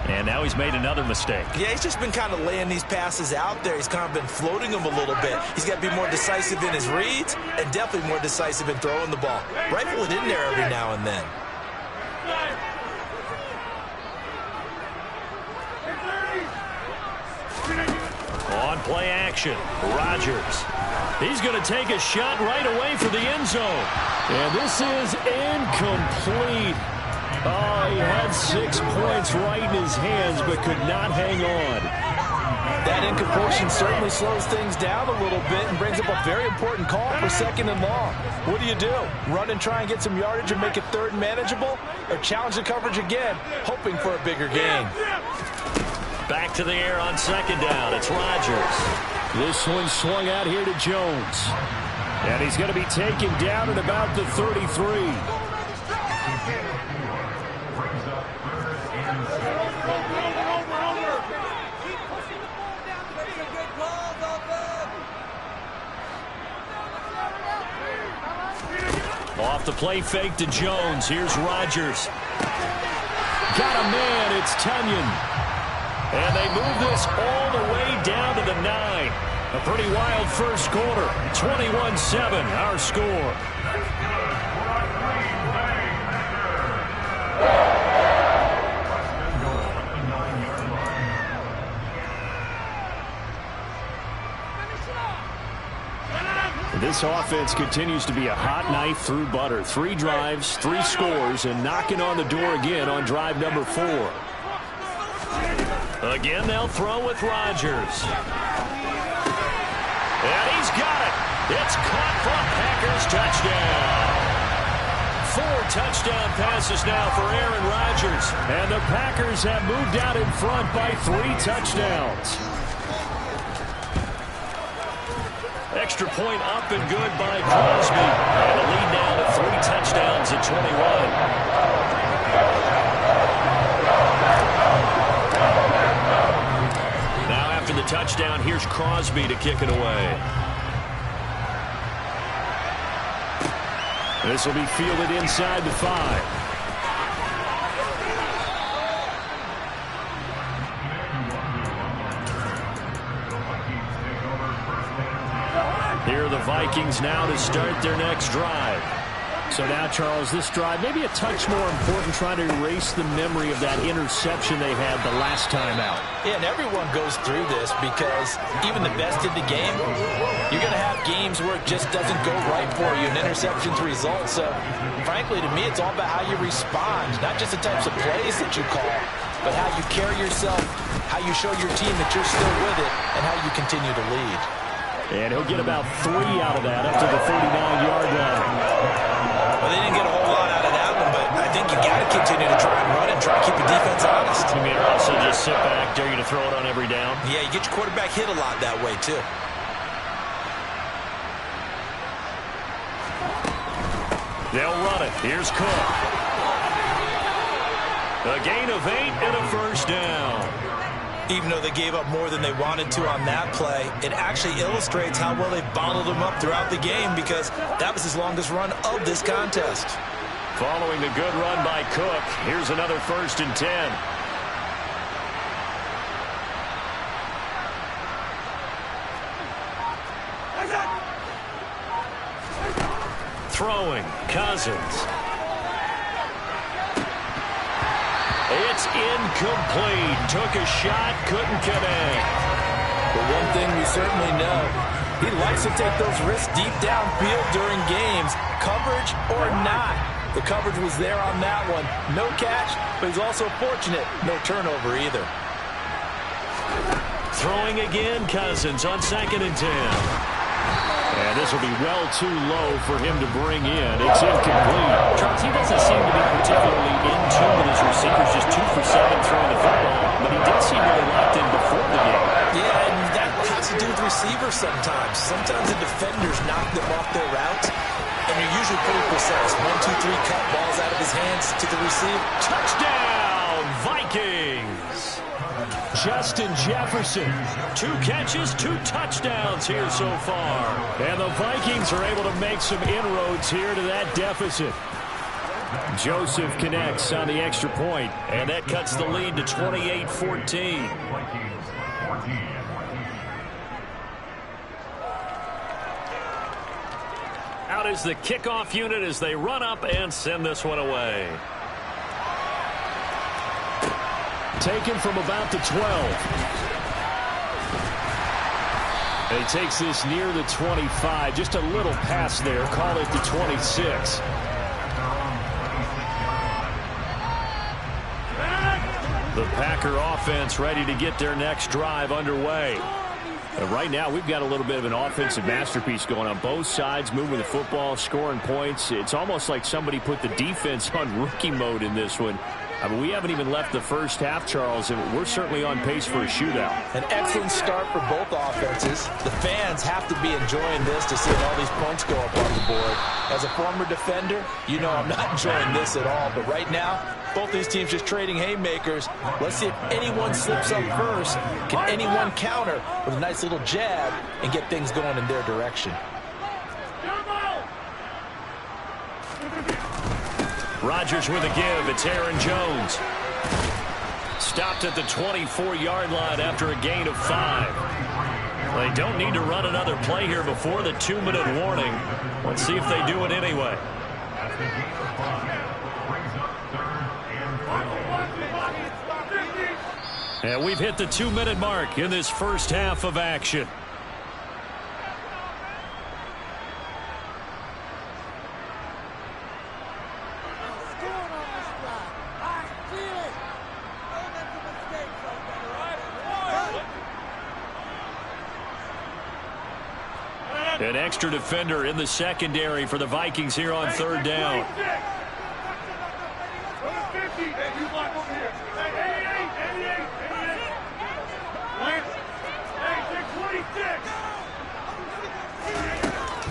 Speaker 1: And now he's made another mistake. Yeah,
Speaker 2: he's just been kind of laying these passes out there. He's kind of been floating them a little bit. He's got to be more decisive in his reads and definitely more decisive in throwing the ball. Rifle it in there every now and then.
Speaker 1: On play action, Rodgers. He's going to take a shot right away for the end zone. And this is incomplete. Oh, he had 6 points right in his hands, but could not hang on.
Speaker 2: That incompletion certainly slows things down a little bit and brings up a very important call for 2nd and long. What do? Run and try and get some yardage and make it 3rd and manageable? Or challenge the coverage again, hoping for a bigger gain?
Speaker 1: Back to the air on 2nd down. It's Rodgers.
Speaker 4: This one swung out here to Jones.
Speaker 1: And he's going to be taken down at about the 33. Off the play fake to Jones. Here's Rodgers. Got a man. It's Tonyan. And they move this all the way down to the 9. A pretty wild first quarter. 21-7, our score.
Speaker 4: This offense continues to be a hot knife through butter. 3 drives, 3 scores, and knocking on the door again on drive number 4.
Speaker 1: Again, they'll throw with Rodgers. And he's got it. It's caught for a Packers touchdown. 4 touchdown passes now for Aaron Rodgers.
Speaker 4: And the Packers have moved out in front by 3 touchdowns.
Speaker 1: Extra point up and good by Crosby. And a lead now to 3 touchdowns at 21. Now after the touchdown, here's Crosby to kick it away.
Speaker 4: This will be fielded inside the 5. Here are the Vikings now to start their next drive. So now, Charles, this drive maybe a touch more important, trying to erase the memory of that interception they had the last time out.
Speaker 2: Yeah, and everyone goes through this because even the best in the game, you're going to have games where it just doesn't go right for you, and interceptions result. So, frankly, to me, it's all about how you respond, not just the types of plays that you call, but how you carry yourself, how you show your team that you're still with it, and how you continue to lead.
Speaker 4: And he'll get about 3 out of that up to the 39-yard line.
Speaker 2: Well, they didn't get a whole lot out of that one, but I think you got to continue to try and run and try to keep the defense honest.
Speaker 1: You mean also just sit back, dare you to throw it on every down?
Speaker 2: Yeah, you get your quarterback hit a lot that way, too.
Speaker 1: They'll run it. Here's Cook. A gain of 8 and a first down.
Speaker 2: Even though they gave up more than they wanted to on that play, it actually illustrates how well they bottled them up throughout the game because that was his longest run of this contest.
Speaker 1: Following the good run by Cook, here's another 1st and 10. Throwing, Cousins. It's incomplete. Took a shot, couldn't connect.
Speaker 2: But one thing we certainly know, he likes to take those risks deep downfield during games, coverage or not. The coverage was there on that one. No catch, but he's also fortunate. No turnover either.
Speaker 1: Throwing again, Cousins on 2nd and 10.
Speaker 4: And this will be well too low for him to bring in. It's incomplete.
Speaker 1: Charles, he doesn't seem to be particularly in tune with his receivers, just 2 for 7 throwing the football, but he did seem really locked in before the game.
Speaker 2: Yeah, and that has to do with receivers sometimes. Sometimes the defenders knock them off their routes, and you're usually pretty precise. 1, 2, 3, cut balls out of his hands to the receiver.
Speaker 1: Touchdown, Vikings!
Speaker 4: Justin Jefferson.
Speaker 1: 2 catches, 2 touchdowns here so far.
Speaker 4: And the Vikings are able to make some inroads here to that deficit. Joseph connects on the extra point.
Speaker 1: And that cuts the lead to 28-14. Out is the kickoff unit as they run up and send this one away.
Speaker 4: Taken from about the 12. And he takes this near the 25. Just a little pass there. Call it the 26.
Speaker 1: The Packer offense ready to get their next drive underway.
Speaker 4: And right now, we've got a little bit of an offensive masterpiece going on both sides, moving the football, scoring points. It's almost like somebody put the defense on rookie mode in this one. I mean, we haven't even left the first half, Charles, and we're certainly on pace for a shootout.
Speaker 2: An excellent start for both offenses. The fans have to be enjoying this to see all these points go up on the board. As a former defender, you know I'm not enjoying this at all. But right now, both these teams just trading haymakers. Let's see if anyone slips up first. Can anyone counter with a nice little jab and get things going in their direction?
Speaker 1: Rodgers with a give. It's Aaron Jones. Stopped at the 24-yard line after a gain of 5. They don't need to run another play here before the 2-minute warning. Let's see if they do it anyway. And we've hit the 2-minute mark in this first half of action. An extra defender in the secondary for the Vikings here on third down.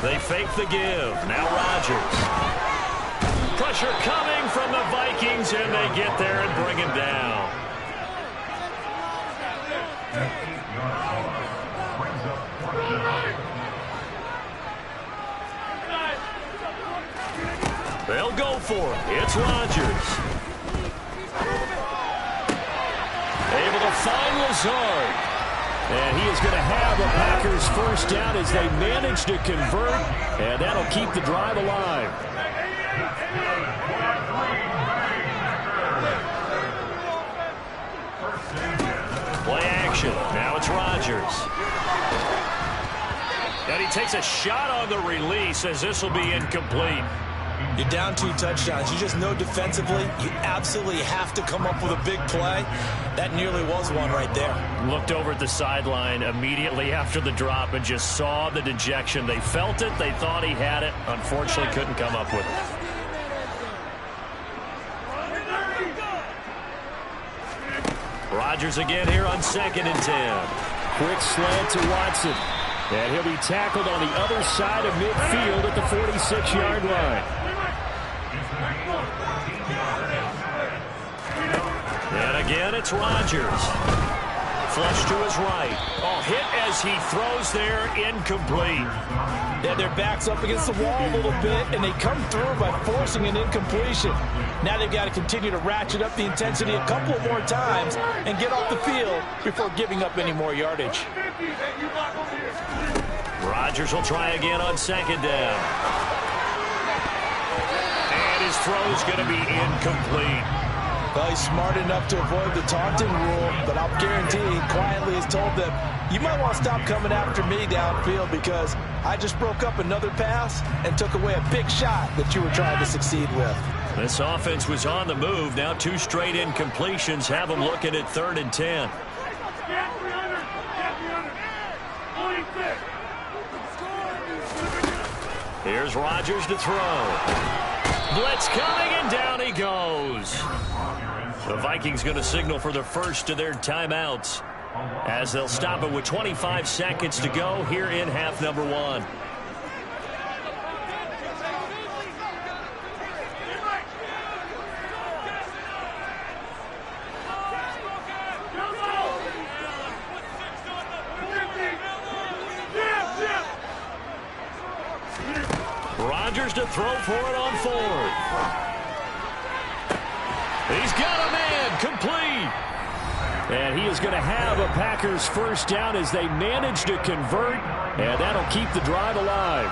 Speaker 1: They fake the give. Now Rodgers. Pressure coming from the Vikings, and they get there and bring him down. They'll go for it. It's Rodgers. Able to find Lazard. And he is going to have a Packers first down as they manage to convert, and that'll keep the drive alive. Play action. Now it's Rodgers. And he takes a shot on the release as this will be incomplete.
Speaker 2: You're down 2 touchdowns. You just know defensively you absolutely have to come up with a big play. That nearly was one right there.
Speaker 1: Looked over at the sideline immediately after the drop and just saw the dejection. They felt it. They thought he had it. Unfortunately, couldn't come up with it. Rodgers again here on 2nd and 10.
Speaker 4: Quick slant to Watson. And he'll be tackled on the other side of midfield at the 46-yard line.
Speaker 1: And again, it's Rodgers. Flush to his right. Oh, hit as he throws there, incomplete.
Speaker 2: Yeah, their back's up against the wall a little bit, and they come through by forcing an incompletion. Now they've got to continue to ratchet up the intensity a couple more times and get off the field before giving up any more yardage.
Speaker 1: Rodgers will try again on 2nd down. And his throw's going to be incomplete.
Speaker 2: Well, he's smart enough to avoid the taunting rule, but I'll guarantee he quietly has told them, you might want to stop coming after me downfield because I just broke up another pass and took away a big shot that you were trying to succeed with.
Speaker 1: This offense was on the move. Now 2 straight incompletions have them looking at 3rd and 10. Here's Rodgers to throw. Blitz coming, and down he goes. The Vikings going to signal for the first of their timeouts as they'll stop it with 25 seconds to go here in half number 1. Rodgers to throw for it on 4th. He's got a man, complete. And he is going to have a Packers first down as they manage to convert, and that'll keep the drive alive.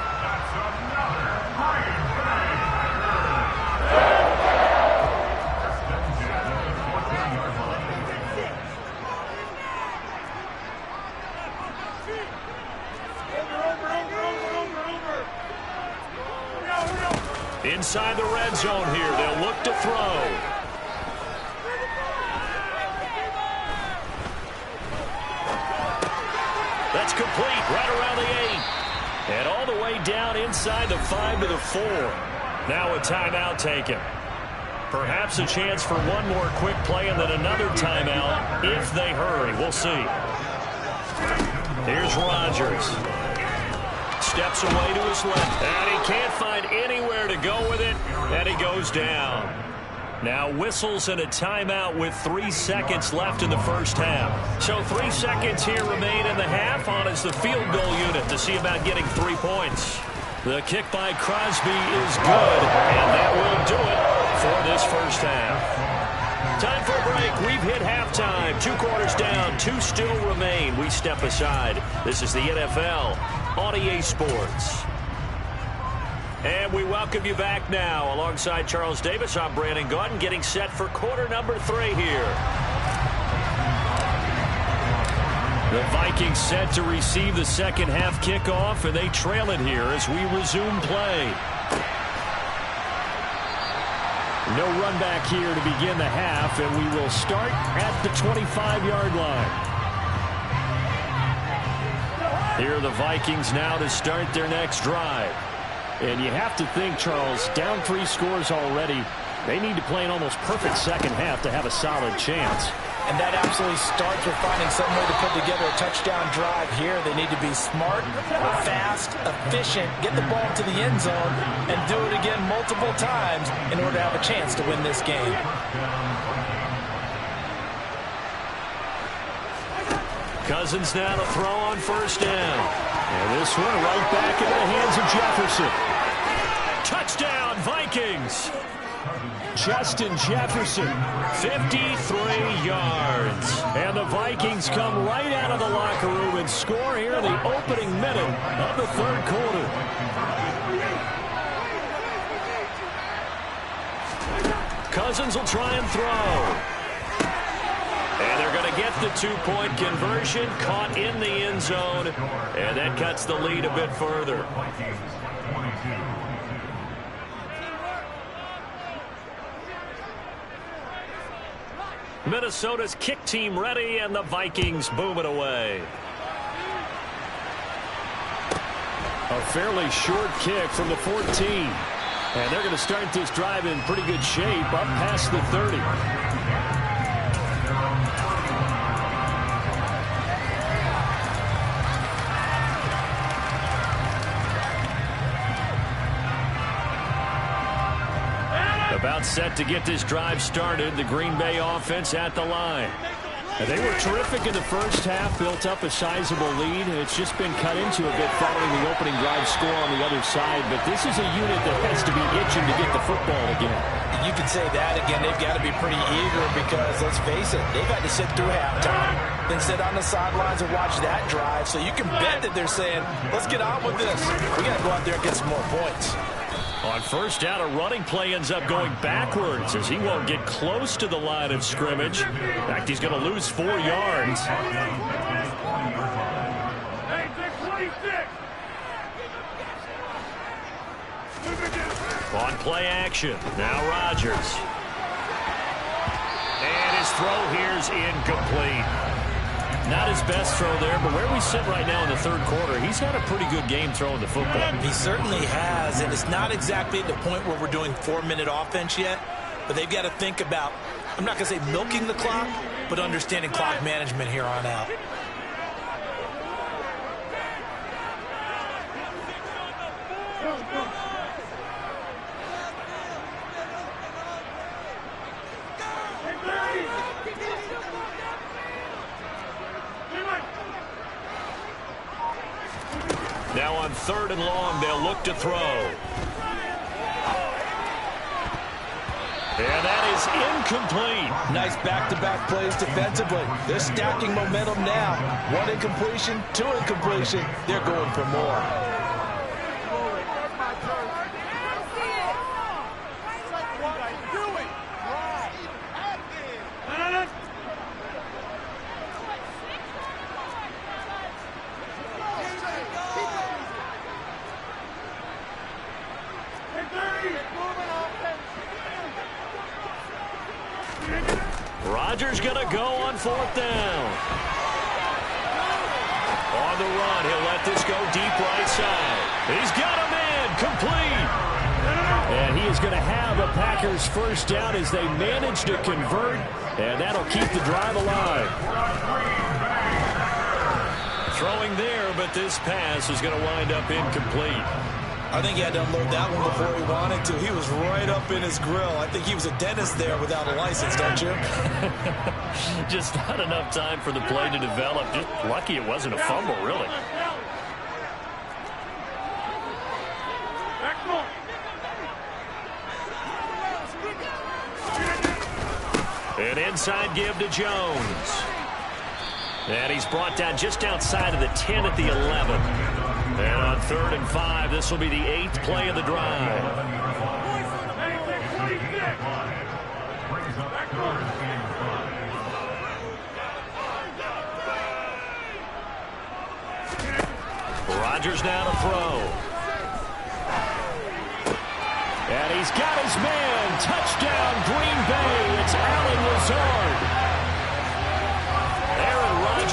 Speaker 1: Inside the red zone here, they'll look to throw. That's complete, right around the 8. And all the way down inside the 5 to the 4. Now a timeout taken. Perhaps a chance for one more quick play and then another timeout if they hurry. We'll see. Here's Rodgers. Steps away to his left, and he can't find anywhere to go with it, and he goes down. Now whistles and a timeout with 3 seconds left in the first half. So 3 seconds here remain in the half. On is the field goal unit to see about getting 3 points. The kick by Crosby is good, and that will do it for this first half. Time for a break. We've hit halftime. 2 quarters down, 2 still remain. We step aside. This is the NFL on EA Sports. And we welcome you back now. Alongside Charles Davis, I'm Brandon Gaudin, getting set for quarter number 3 here. The Vikings set to receive the second half kickoff, and they trail it here as we resume play. No run back here to begin the half, and we will start at the 25-yard line.
Speaker 4: Here are the Vikings now to start their next drive. And you have to think, Charles, down 3 scores already. They need to play an almost perfect second half to have a solid chance.
Speaker 2: And that absolutely starts with finding some way to put together a touchdown drive here. They need to be smart, fast, efficient, get the ball to the end zone, and do it again multiple times in order to have a chance to win this game.
Speaker 4: Cousins now to throw on first down. And this one right back into the hands of Jefferson. Touchdown, Vikings! Justin Jefferson, 53 yards. And the Vikings come right out of the locker room and score here in the opening minute of the third quarter. Cousins will try and throw. And they're going to get the 2-point conversion, caught in the end zone, and that cuts the lead a bit further. Minnesota's kick team ready, and the Vikings boom it away. A fairly short kick from the 14. And they're going to start this drive in pretty good shape, up past the 30. About set to get this drive started. The Green Bay offense at the line. And they were terrific in the first half, built up a sizable lead, and it's just been cut into a bit following the opening drive score on the other side. But this is a unit that has to be itching to get the football again.
Speaker 2: You can say that again. They've got to be pretty eager because, let's face it, they've had to sit through halftime, then sit on the sidelines and watch that drive. So you can bet that they're saying, let's get on with this. We got to go out there and get some more points.
Speaker 4: On first down, a running play ends up going backwards as he won't get close to the line of scrimmage. In fact, he's going to lose 4 yards. On play action, now Rodgers. And his throw here's incomplete. Not his best throw there, but where we sit right now in the third quarter, he's had a pretty good game throwing the football.
Speaker 2: He certainly has, and it's not exactly at the point where we're doing 4-minute offense yet, but they've got to think about, I'm not going to say milking the clock, but understanding clock management here on out.
Speaker 4: Now on 3rd and long, they'll look to throw. And that is incomplete.
Speaker 2: Nice back-to-back plays defensively. They're stacking momentum now. 1 incompletion, 2 incompletion. They're going for more.
Speaker 4: Rodgers going to go on 4th down. On the run, he'll let this go deep right side. He's got a man, complete. And he is going to have a Packers first down as they manage to convert, and that'll keep the drive alive. Throwing there, but this pass is going to wind up incomplete.
Speaker 2: I think he had to unload that one before he wanted to. He was right up in his grill. I think he was a dentist there without a license, don't you?
Speaker 4: Just not enough time for the play to develop. Just lucky it wasn't a fumble, really. An inside give to Jones. And he's brought down just outside of the 10 at the 11. And on 3rd and 5, this will be the 8th play of the drive. Rodgers now to throw. And he's got his man. Touchdown, Green Bay. It's Allen Lazard.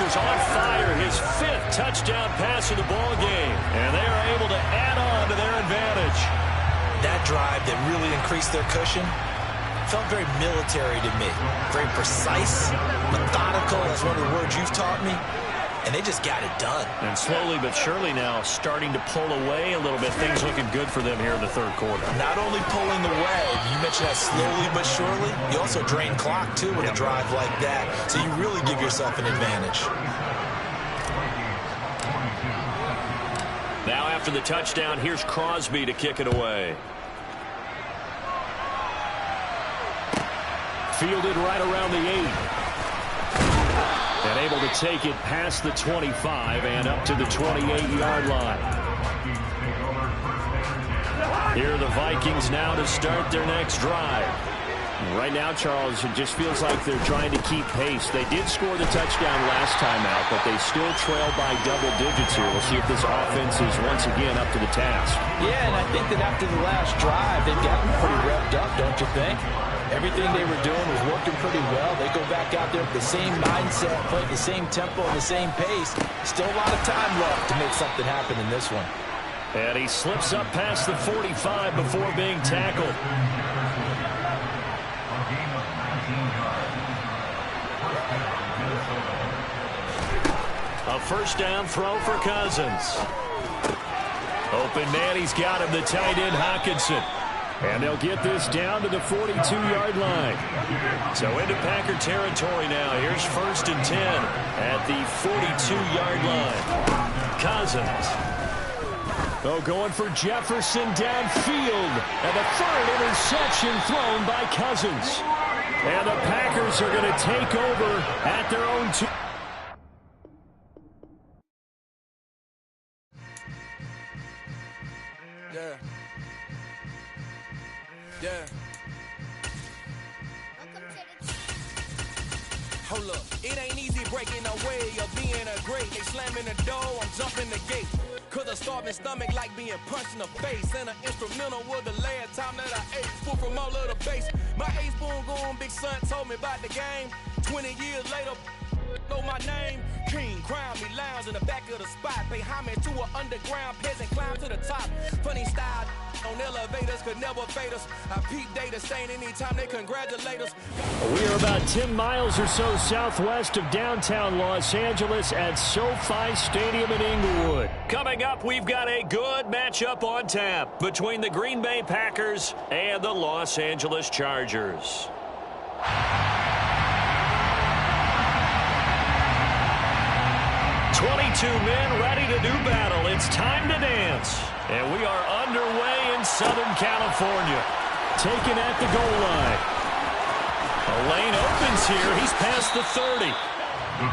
Speaker 1: Chargers on fire. His 5th touchdown pass of the ball game. And they are able to add on to their advantage.
Speaker 2: That drive that really increased their cushion felt very military to me. Very precise, methodical. That's one of the words you've taught me. And they just got it done.
Speaker 1: And slowly but surely now starting to pull away a little bit. Things looking good for them here in the third quarter.
Speaker 2: Not only pulling away, you mentioned that slowly but surely, you also drain clock too with a drive like that. So you really give yourself an advantage.
Speaker 1: Now after the touchdown, here's Crosby to kick it away. Fielded right around the 8. And able to take it past the 25 and up to the 28-yard line. Here are the Vikings now to start their next drive. Right now, Charles, it just feels like they're trying to keep pace. They did score the touchdown last time out, but they still trail by double digits here. We'll see if this offense is once again up to the task.
Speaker 2: Yeah, and I think that after the last drive, they've gotten pretty revved up, don't you think? Everything they were doing was working pretty well. They go back out there with the same mindset, playing the same tempo and the same pace. Still a lot of time left to make something happen in this one.
Speaker 1: And he slips up past the 45 before being tackled. A first down throw for Cousins. Open man, he's got him, the tight end Hockenson. And they'll get this down to the 42-yard line. So into Packer territory now. Here's 1st and 10 at the 42-yard line. Cousins. Oh, going for Jefferson downfield. And the 3rd interception thrown by Cousins. And the Packers are going to take over at their own 2.
Speaker 7: Yeah. Hold up, it ain't easy breaking away or being a great. They slamming the door, I'm jumping the gate. Cause a starving stomach like being punched in the face. And an instrumental was the last time that I ate. Spoon from all of the bass. My A-spoon going, big son told me about the game. 20 years later, know my name. King, crown me, lounge in the back of the spot. Pay homage to an underground peasant, climb to the top. Funny style on elevators could never fade us. I peep data saying anytime they congratulate us.
Speaker 1: We are about 10 miles or so southwest of downtown Los Angeles at SoFi Stadium in Inglewood. Coming up, we've got a good matchup on tap between the Green Bay Packers and the Los Angeles Chargers. 22 men ready to do battle. It's time to dance. And we are underway in Southern California. Taken at the goal line. A lane opens here. He's past the 30.
Speaker 8: The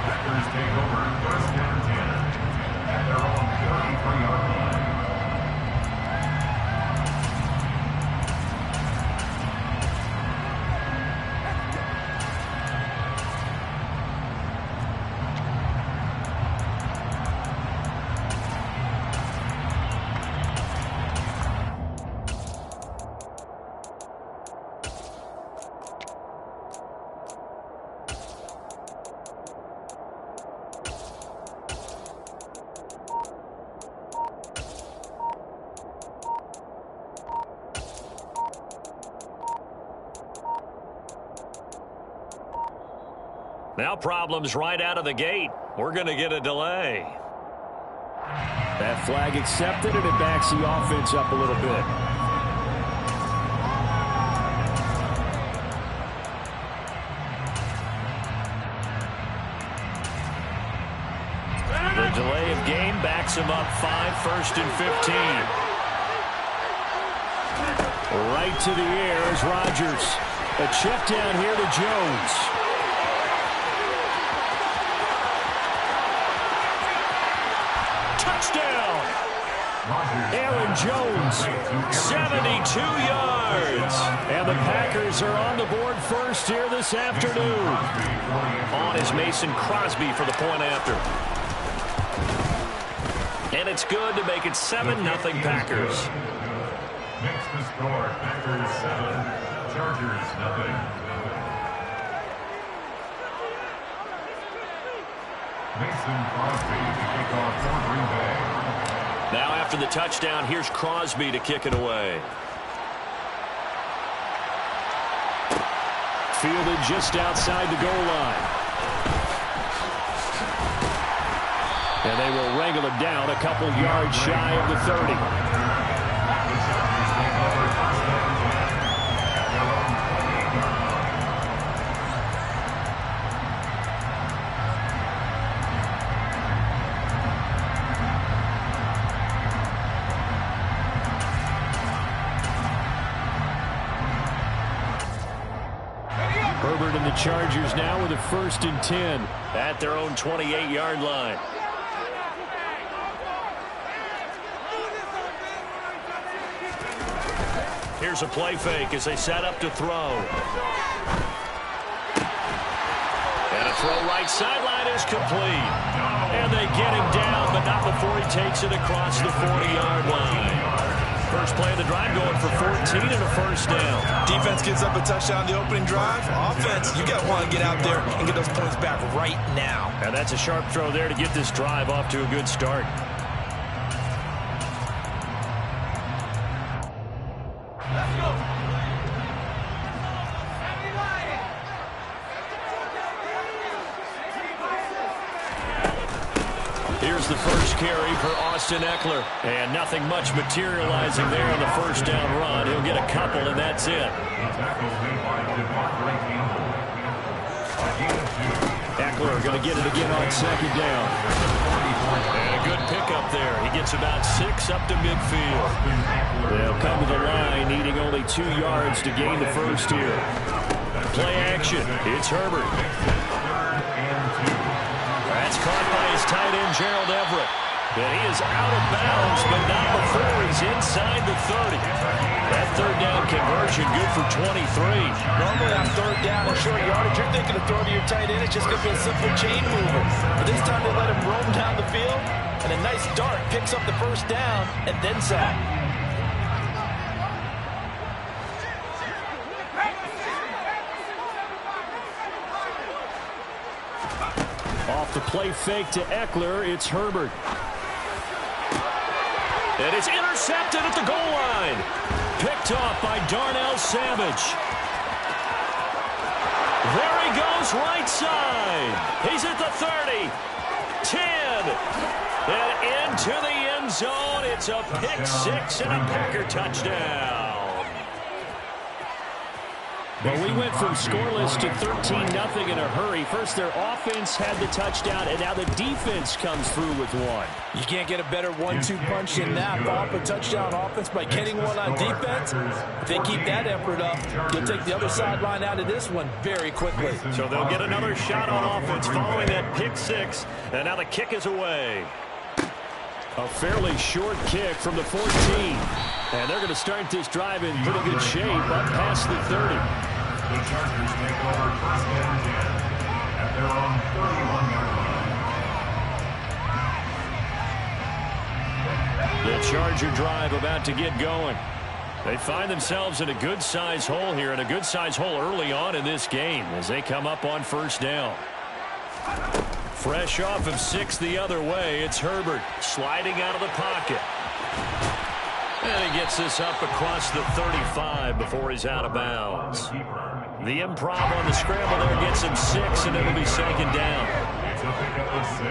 Speaker 8: Packers take over 1st and 10 at their own 33-yard line.
Speaker 1: Now problems right out of the gate. We're going to get a delay.
Speaker 4: That flag accepted, and it backs the offense up a little bit.
Speaker 1: The delay of game backs him up 5, 1st and 15. Right to the air is Rodgers. A check down here to Jones. Touchdown! Aaron Jones, 72 yards. And the Packers are on the board first here this afternoon. On is Mason Crosby for the point after. And it's good to make it 7-0 Packers.
Speaker 8: Next to score, Packers 7, Chargers 0. Mason Crosby to kick off for Green Bay.
Speaker 1: Now after the touchdown, here's Crosby to kick it away.
Speaker 4: Fielded just outside the goal line. And they will wrangle it down a couple yards shy of the 30. Herbert and the Chargers now with a 1st and 10
Speaker 1: at their own 28-yard line. Here's a play fake as they set up to throw. And a throw right sideline is complete. And they get him down, but not before he takes it across the 40-yard line. First play of the drive going for 14 and a 1st down.
Speaker 2: Defense gives up a touchdown the opening drive. Offense, you got to want to get out there and get those points back right now.
Speaker 1: And that's a sharp throw there to get this drive off to a good start. Here's the first carry for Austin Ekeler. And nothing much materializing there on the 1st down run. He'll get a couple, and that's it.
Speaker 4: Ekeler going to get it again on 2nd down.
Speaker 1: And a good pickup there. He gets about 6 up to midfield.
Speaker 4: They'll come to the line, needing only 2 yards to gain the 1st here.
Speaker 1: Play action. It's Herbert. That's caught by his tight end, Gerald Everett. And he is out of bounds, but not before he's inside the 30. That 3rd down conversion good for 23.
Speaker 2: Normally on 3rd down and short yardage, you're thinking to throw to your tight end. It's just going to be a simple chain mover. But this time they let him roam down the field, and a nice dart picks up the 1st down and then some.
Speaker 4: Off the play fake to Ekeler, it's Herbert.
Speaker 1: And it's intercepted at the goal line. Picked off by Darnell Savage. There he goes, right side. He's at the 30, 10, and into the end zone. It's a pick 6 and a Packer touchdown.
Speaker 4: Well, we went from scoreless to 13-0 in a hurry. First, their offense had the touchdown, and now the defense comes through with one.
Speaker 2: You can't get a better 1-2 punch than that. Follow up a touchdown offense by getting one on defense. If they keep that effort up, you'll take the other sideline out of this one very quickly.
Speaker 1: So they'll get another shot on offense following that pick 6, and now the kick is away.
Speaker 4: A fairly short kick from the 14. And they're going to start this drive in pretty good shape up past the 30.
Speaker 8: The Chargers take over 1st and 10 at their own 31-yard line.
Speaker 1: The Charger drive about to get going. They find themselves in a good-sized hole here, and a good-sized hole early on in this game as they come up on 1st down. Fresh off of 6 the other way, it's Herbert sliding out of the pocket. And he gets this up across the 35 before he's out of bounds. The improv on the scramble there gets him 6, and it'll be 2nd down.
Speaker 8: It's a pickup of 6.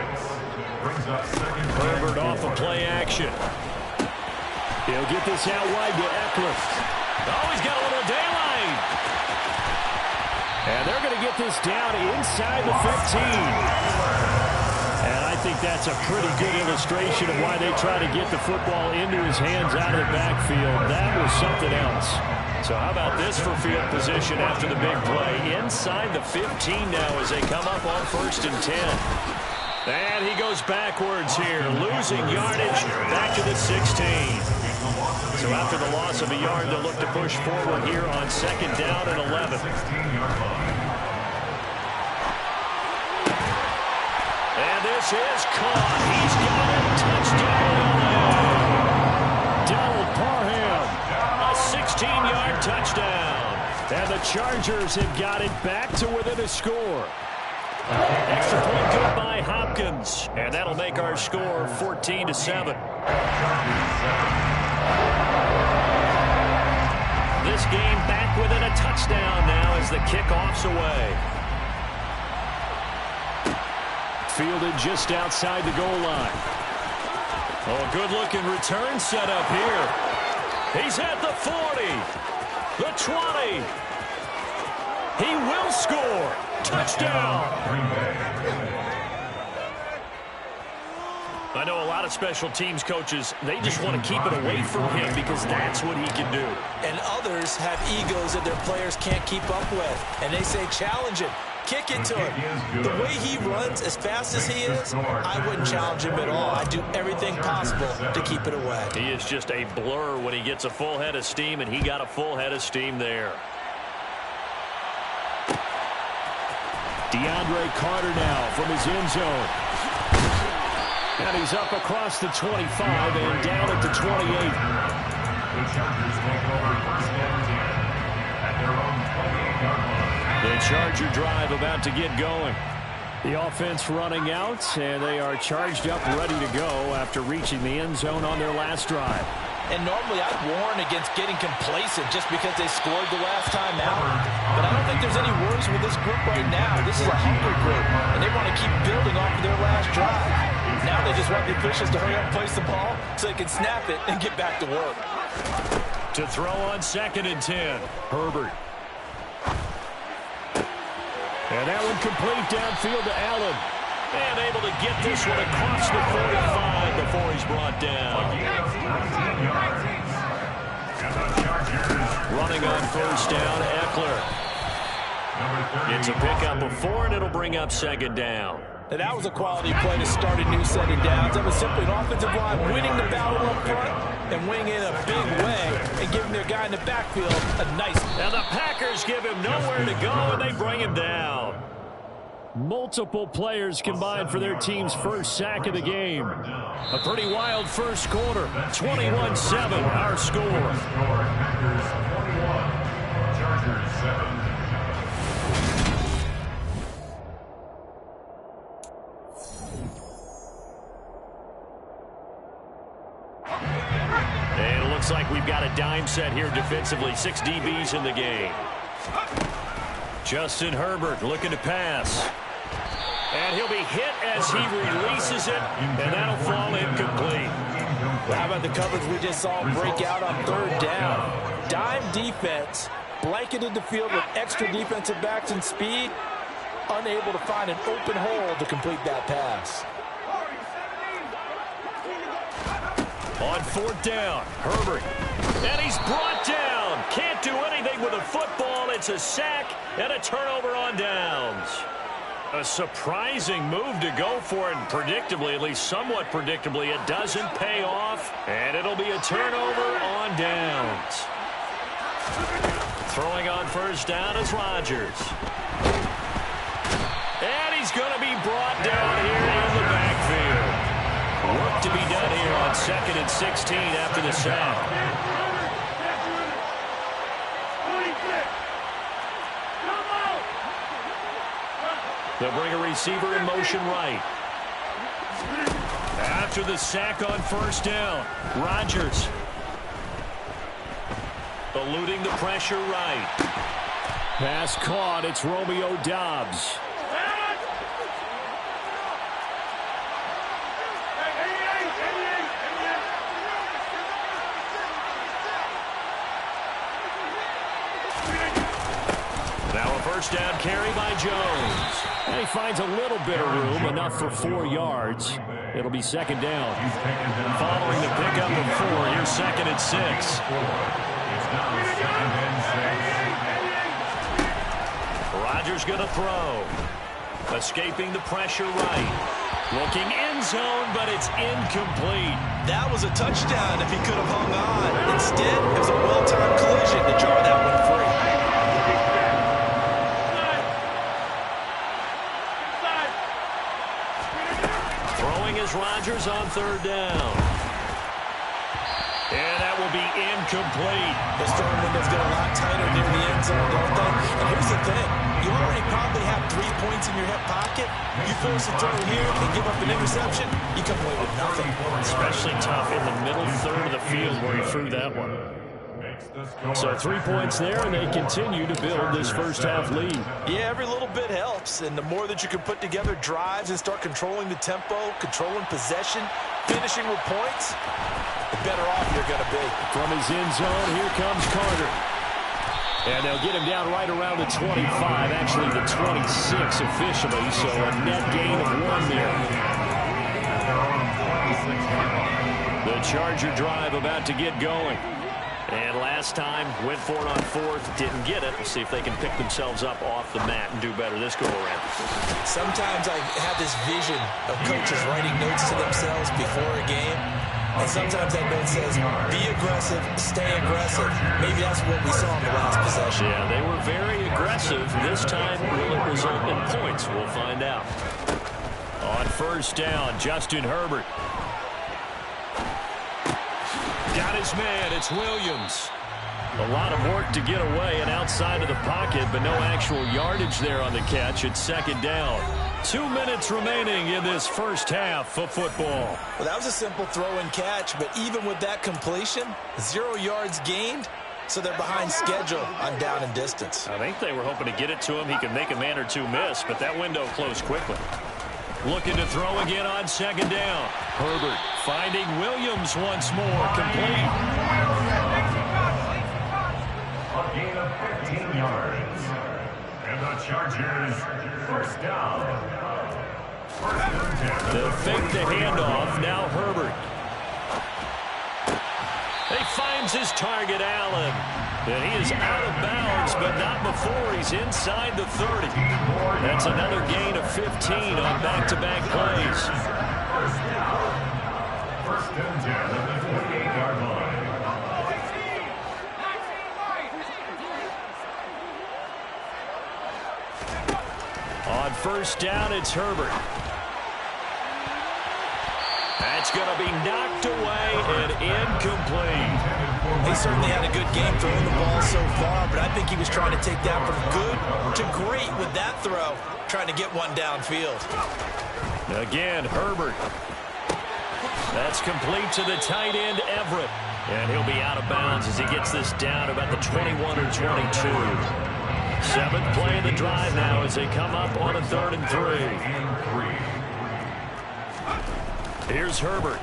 Speaker 8: Brings up 2nd.
Speaker 1: Herbert off of play action.
Speaker 4: He'll get this out wide to Ekeler.
Speaker 1: Oh, he's got a little daylight.
Speaker 4: And they're going to get this down inside the 15. And I think that's a pretty good illustration of why they try to get the football into his hands out of the backfield. That was something else.
Speaker 1: So how about this for field position after the big play? Inside the 15 now as they come up on 1st and 10. And he goes backwards here, losing yardage back to the 16. So after the loss of a yard, they'll look to push forward here on 2nd down and 11. And this is caught. He's got it. Touchdown.
Speaker 4: Donald Parham.
Speaker 1: A 16-yard touchdown.
Speaker 4: And the Chargers have got it back to within a score.
Speaker 1: Extra point good by Hopkins. And that'll make our score 14-7. This game back within a touchdown now as the kickoff's away. Fielded just outside the goal line. Oh, good-looking return set up here. He's at the 40, the 20. He will score. Touchdown. I know a lot of special teams coaches, they just want to keep it away from him because that's what he can do.
Speaker 2: And others have egos that their players can't keep up with. And they say, challenge him. Kick it to him. The way he runs, as fast as he is, I wouldn't challenge him at all. I'd do everything possible to keep it away.
Speaker 1: He is just a blur when he gets a full head of steam, and he got a full head of steam there.
Speaker 4: DeAndre Carter now from his end zone. And he's up across the 25 and down at the 28.
Speaker 8: The Chargers take over first and 10 at their own 28-yard line.
Speaker 1: The Charger drive about to get going.
Speaker 4: The offense running out, and they are charged up, ready to go after reaching the end zone on their last drive.
Speaker 2: And normally I'd warn against getting complacent just because they scored the last time out. But I don't think there's any worries with this group right now. This is a hungry group, and they want to keep building off of their last drive. Now they just want the officials to hurry up and place the ball so they can snap it and get back to work.
Speaker 1: To throw on 2nd and 10. Herbert.
Speaker 4: And that one complete downfield to Allen.
Speaker 1: And able to get this one across the 45 before he's brought down. Running on first down, Eckler. It's a pickup of 4, and it'll bring up 2nd down.
Speaker 2: Now that was a quality play to start a new 2nd downs. That was simply an offensive line winning the battle up front and winning it in a big way and giving their guy in the backfield a nice.
Speaker 1: And the Packers give him nowhere to go, and they bring him down.
Speaker 4: Multiple players combined for their team's first sack of the game.
Speaker 1: A pretty wild first quarter. 21-7, our score.
Speaker 8: Packers 21, Chargers 7.
Speaker 1: And it looks like we've got a dime set here defensively. 6 DBs in the game. Justin Herbert looking to pass. And he'll be hit as he releases it, and that'll fall incomplete.
Speaker 2: How about the coverage we just saw break out on 3rd down? Dime defense, blanketed the field with extra defensive backs and speed, unable to find an open hole to complete that pass.
Speaker 1: On 4th down, Herbert. And he's brought down. Can't do anything with a football. It's a sack and a turnover on downs. A surprising move to go for it, and predictably, at least somewhat predictably, it doesn't pay off, and it'll be a turnover on downs. Throwing on first down is Rodgers. And he's going to be brought down here in the backfield. Work to be done here on 2nd and 16 after the sack. They'll bring a receiver in motion right. After the sack on first down, Rodgers eluding the pressure right.
Speaker 4: Pass caught. It's Romeo Doubs.
Speaker 1: Now a first down carry by Jones.
Speaker 4: And he finds a little bit of room, enough for 4 yards. It'll be 2nd down.
Speaker 1: Following the pickup of 4, here's 2nd and 6.
Speaker 8: It's now 2nd and 6.
Speaker 1: Rodgers going to throw. Escaping the pressure right. Looking end zone, but it's incomplete.
Speaker 2: That was a touchdown if he could have hung on. Instead, it was a well-timed collision to jar that one free.
Speaker 1: Rodgers on 3rd down. And that will be incomplete.
Speaker 2: The throwing window's get a lot tighter near the end zone, don't they? And here's the thing. You already probably have 3 points in your hip pocket. You force a throw here and give up an interception, you come away with nothing.
Speaker 4: Especially tough in the middle third of the field where he threw that one. So 3 points there, and they continue to build this first half lead.
Speaker 2: Yeah, every little bit helps, and the more that you can put together drives and start controlling the tempo, controlling possession, finishing with points, the better off you're going to be.
Speaker 4: From his end zone, here comes Carter. And they'll get him down right around the 25, actually the 26 officially, so a net gain of 1 there. The Charger drive about to get going. And last time, went for it on 4th, didn't get it. We'll see if they can pick themselves up off the mat and do better this go-around.
Speaker 2: Sometimes I have this vision of coaches writing notes to themselves before a game. And sometimes that note says, be aggressive, stay aggressive. Maybe that's what we saw in the last possession.
Speaker 4: Yeah, they were very aggressive. This time, will it result in points? We'll find out. On first down, Justin Herbert. Got his man, it's Williams. A lot of work to get away and outside of the pocket, but no actual yardage there on the catch. It's second down. 2 minutes remaining in this first half of football.
Speaker 2: Well, that was a simple throw and catch, but even with that completion, 0 yards gained, so they're behind schedule on down and distance.
Speaker 4: I think they were hoping to get it to him. He could make a man or two miss, but that window closed quickly. Looking to throw again on second down. Herbert finding Williams once more, complete.
Speaker 8: A gain of 15 yards. And the Chargers, first down.
Speaker 4: They'll fake the handoff. Now Herbert. He finds his target, Allen. And he is out of bounds, but not before he's inside the 30. That's another gain of 15 on back-to-back plays.
Speaker 8: First down. First and 10 at the 28-yard line.
Speaker 4: On first down, it's Herbert. That's going to be knocked away and incomplete.
Speaker 2: He certainly had a good game throwing the ball so far, but I think he was trying to take that from good to great with that throw, trying to get one downfield.
Speaker 4: Again, Herbert. That's complete to the tight end, Everett. And he'll be out of bounds as he gets this down about the 21 or 22. 7th play of the drive now as they come up on a 3rd and 3. Here's Herbert.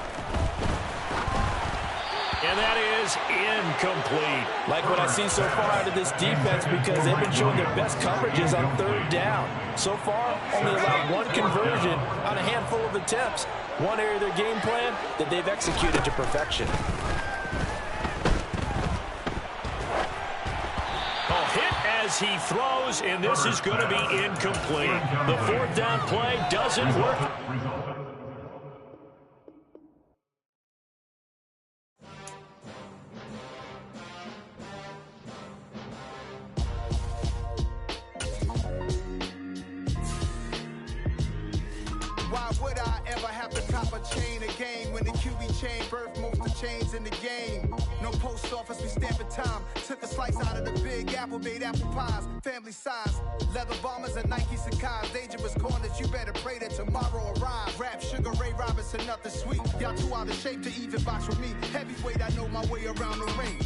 Speaker 4: And that is incomplete.
Speaker 2: Like what I've seen so far out of this defense, because they've been showing their best coverages on 3rd down. So far, only allowed 1 conversion on a handful of attempts. One area of their game plan that they've executed to perfection.
Speaker 4: A hit as he throws, and this is going to be incomplete. The 4th down play doesn't work.
Speaker 5: In the game, no post office, we stamping time. Took a slice out of the big apple, made apple pies, family size, leather bombers and Nike Sacai's, dangerous corners. You better pray that tomorrow arrives. Rap Sugar Ray Robinson, nothing sweet. Y'all too out of shape to even box with me. Heavyweight, I know my way around the ring.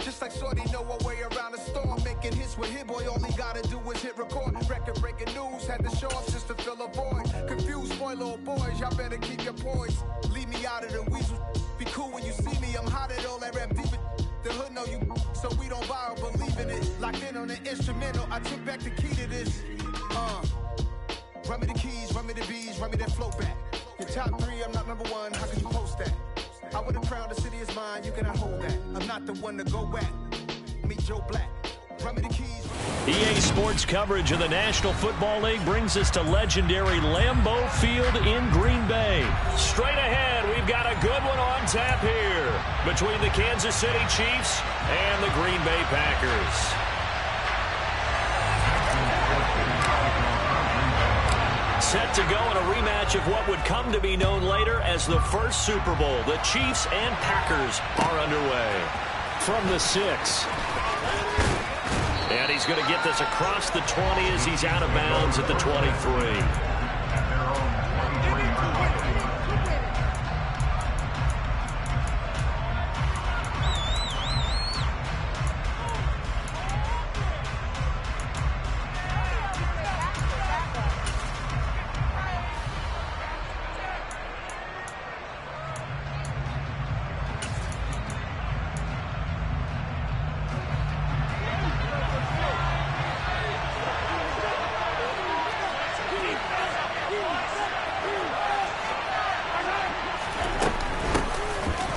Speaker 5: Just like Shorty know a way around the storm. Making hits with Hit Boy, all he gotta do is hit record. Record breaking news, had to show up just to fill a void. Confused, spoiled little boys, y'all better keep your poise. Leave me out of the weasel. Be cool when you see me, I'm hot at all that rap deep. The hood know you, so we don't borrow, believe in it. Locked in on the instrumental, I took back the key to this. Run me the keys, run me the bees, run me that flow back. Your top 3, I'm not number 1, how could you post that? I would have crowned the city is mine, you cannot hold that. I'm not the one to go at. Meet Joe Black. Run me the keys.
Speaker 4: EA Sports coverage of the National Football League brings us to legendary Lambeau Field in Green Bay. Straight ahead, we've got a good one on tap here between the Kansas City Chiefs and the Green Bay Packers. Set to go in a rematch of what would come to be known later as the first Super Bowl. The Chiefs and Packers are underway. from the 6. And he's going to get this across the 20 as he's out of bounds at the 23.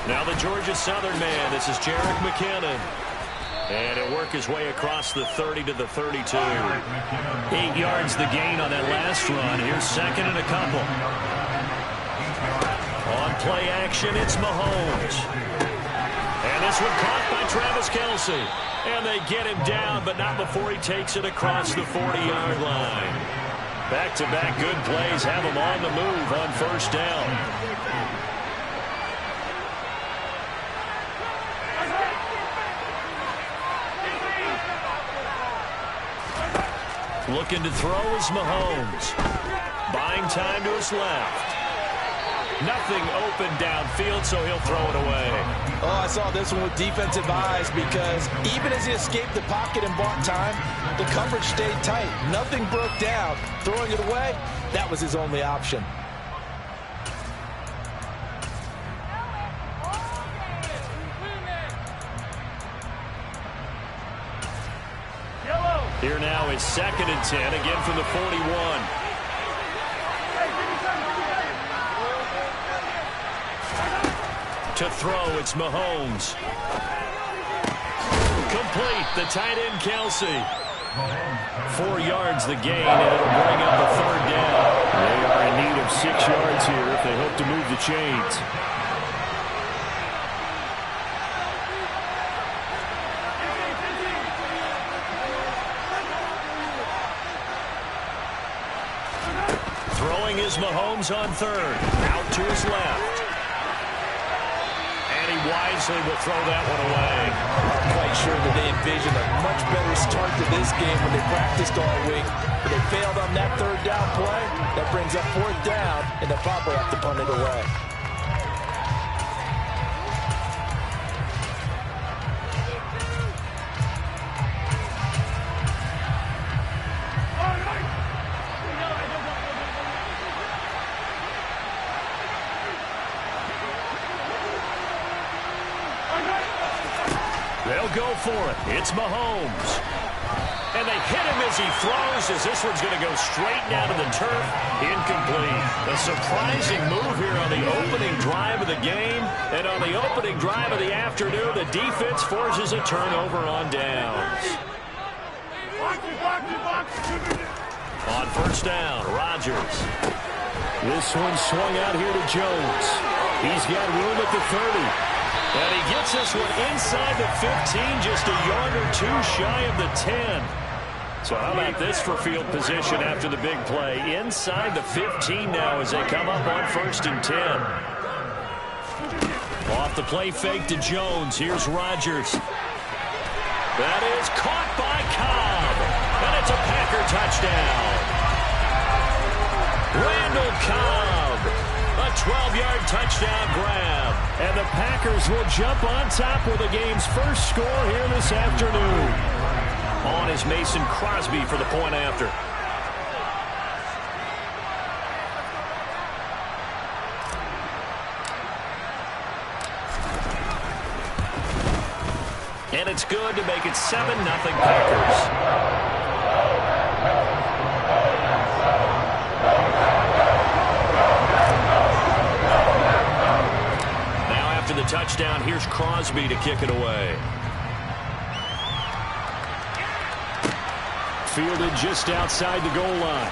Speaker 4: Now the Georgia Southern man. This is Jerick McKinnon. And he'll work his way across the 30 to the 32. 8 yards the gain on that last run. Here's second and a couple. On play action, it's Mahomes. And this one caught by Travis Kelce. And they get him down, but not before he takes it across the 40-yard line. Back-to-back good plays have him on the move on first down. Looking to throw is Mahomes. Buying time to his left. Nothing open downfield, so he'll throw it away.
Speaker 2: Oh, I saw this one with defensive eyes because even as he escaped the pocket and bought time, the coverage stayed tight. Nothing broke down. Throwing it away, that was his only option.
Speaker 4: Here now is second and 10, again from the 41. To throw, it's Mahomes. Complete, the tight end Kelce. 4 yards the gain, and it'll bring up a third down. They are in need of 6 yards here if they hope to move the chains. Is Mahomes on third. Out to his left. And he wisely will throw that one away.
Speaker 2: I'm quite sure that they envisioned a much better start to this game when they practiced all week. But they failed on that third down play. That brings up fourth down, and they'll probably have to punt it away.
Speaker 4: They'll go for it. It's Mahomes. And they hit him as he throws, as this one's going to go straight down to the turf. Incomplete. A surprising move here on the opening drive of the game. And on the opening drive of the afternoon, the defense forces a turnover on downs. On first down, Rodgers. This one swung out here to Jones. He's got room at the 30. And he gets this one inside the 15, just a yard or two shy of the 10. So how about this for field position after the big play? Inside the 15 now as they come up on first and 10. Off the play fake to Jones. Here's Rodgers. That is caught by Cobb. And it's a Packer touchdown. Randall Cobb. A 12-yard touchdown grab. And the Packers will jump on top with the game's first score here this afternoon. On is Mason Crosby for the point after. And it's good to make it 7-0 Packers. The touchdown, here's Crosby to kick it away. Fielded just outside the goal line.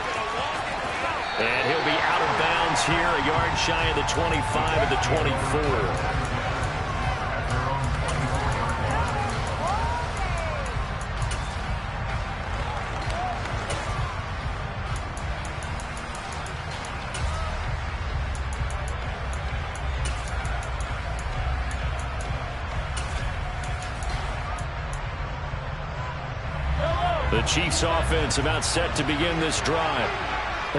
Speaker 4: And he'll be out of bounds here, a yard shy of the 25 of the 24.
Speaker 1: The Chiefs offense about set to begin this drive.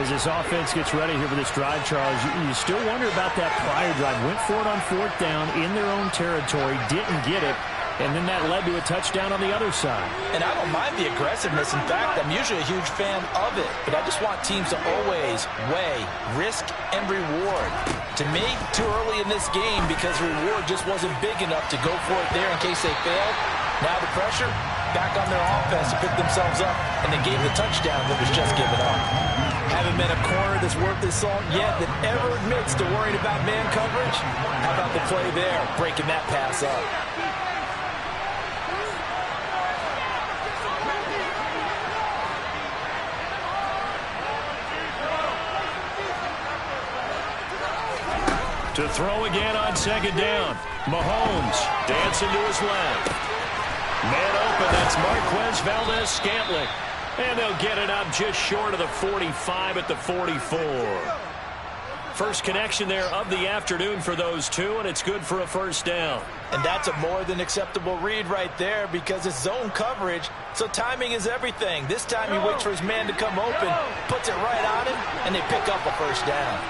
Speaker 4: As this offense gets ready here for this drive, Charles, you still wonder about that prior drive. Went for it on 4th down in their own territory, didn't get it, and then that led to a touchdown on the other side.
Speaker 2: And I don't mind the aggressiveness. In fact, I'm usually a huge fan of it. But I just want teams to always weigh risk and reward. To me, too early in this game because reward just wasn't big enough to go for it there in case they failed. Now the pressure, back on their offense to pick themselves up, and they gave the touchdown that was just given up. Haven't met a corner that's worth his salt yet that ever admits to worrying about man coverage. How about the play there, breaking that pass up?
Speaker 1: To throw again on 2nd down. Mahomes dancing to his left. Man open, that's Marquez Valdes-Scantling. And they'll get it up just short of the 45 at the 44. First connection there of the afternoon for those two, and it's good for a 1st down.
Speaker 2: And that's a more than acceptable read right there because it's zone coverage, so timing is everything. This time he waits for his man to come open, puts it right on him, and they pick up a 1st down.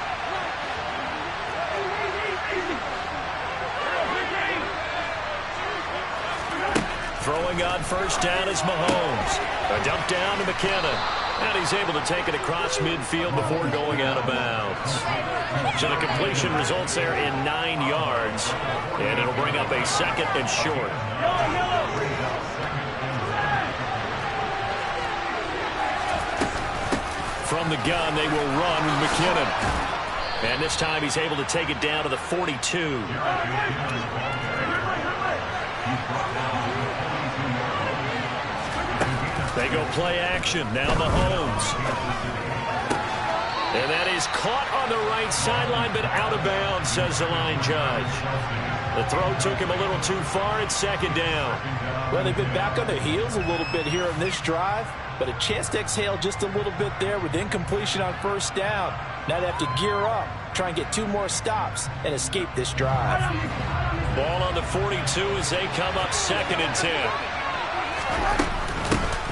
Speaker 1: Throwing on 1st down is Mahomes. A dump down to McKinnon. And he's able to take it across midfield before going out of bounds. So the completion results there in 9 yards. And it'll bring up a 2nd and short. From the gun, they will run with McKinnon. And this time he's able to take it down to the 42. They go play action. Now Mahomes. And that is caught on the right sideline, but out of bounds, says the line judge. The throw took him a little too far. It's 2nd down.
Speaker 2: Well, they've been back on their heels a little bit here on this drive, but a chance to exhale just a little bit there with incompletion on 1st down. Now they have to gear up, try and get 2 more stops, and escape this drive.
Speaker 1: Ball on the 42 as they come up 2nd and 10.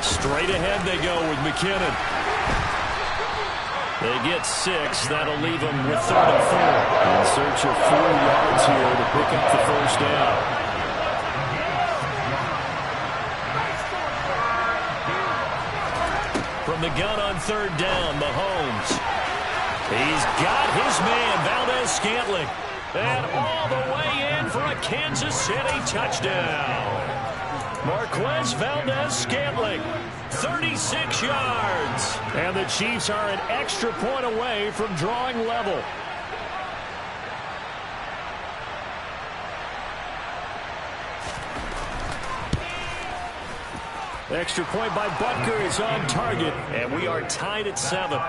Speaker 1: Straight ahead they go with McKinnon. They get 6. That'll leave them with 3rd and 4.
Speaker 4: In search of 4 yards here to pick up the 1st down.
Speaker 1: From the gun on 3rd down, Mahomes. He's got his man, Valdes-Scantling. And all the way in for a Kansas City touchdown. Marquez Valdes-Scantling, 36 yards.
Speaker 4: And the Chiefs are an extra point away from drawing level. Extra point by Butker is on target,
Speaker 1: and we are tied at 7.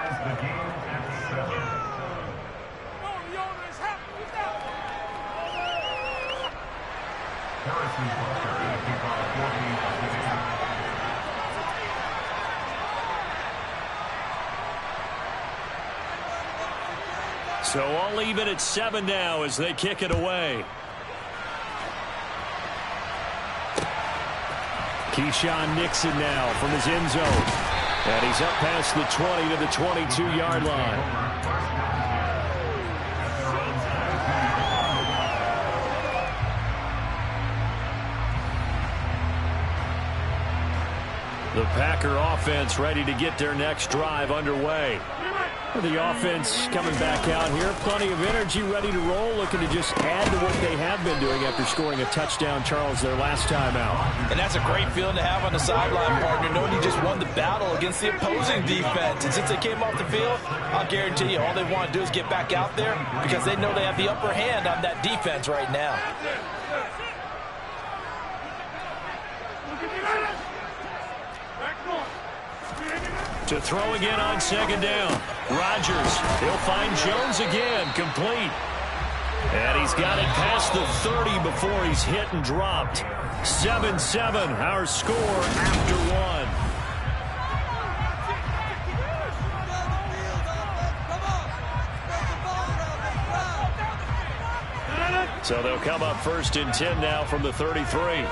Speaker 1: So all even at 7 now as they kick it away.
Speaker 4: Keyshawn Nixon now from his end zone.
Speaker 1: And he's up past the 20 to the 22-yard line. The Packer offense ready to get their next drive underway.
Speaker 4: The offense coming back out here. Plenty of energy, ready to roll, looking to just add to what they have been doing after scoring a touchdown, Charles, their last time out.
Speaker 2: And that's a great feeling to have on the sideline, partner, knowing you just won the battle against the opposing defense. And since they came off the field, I'll guarantee you all they want to do is get back out there because they know they have the upper hand on that defense right now.
Speaker 1: To throw again on 2nd down. Rodgers, he'll find Jones again, complete. And he's got it past the 30 before he's hit and dropped. 7-7, our score after 1. So they'll come up 1st and 10 now from the 33.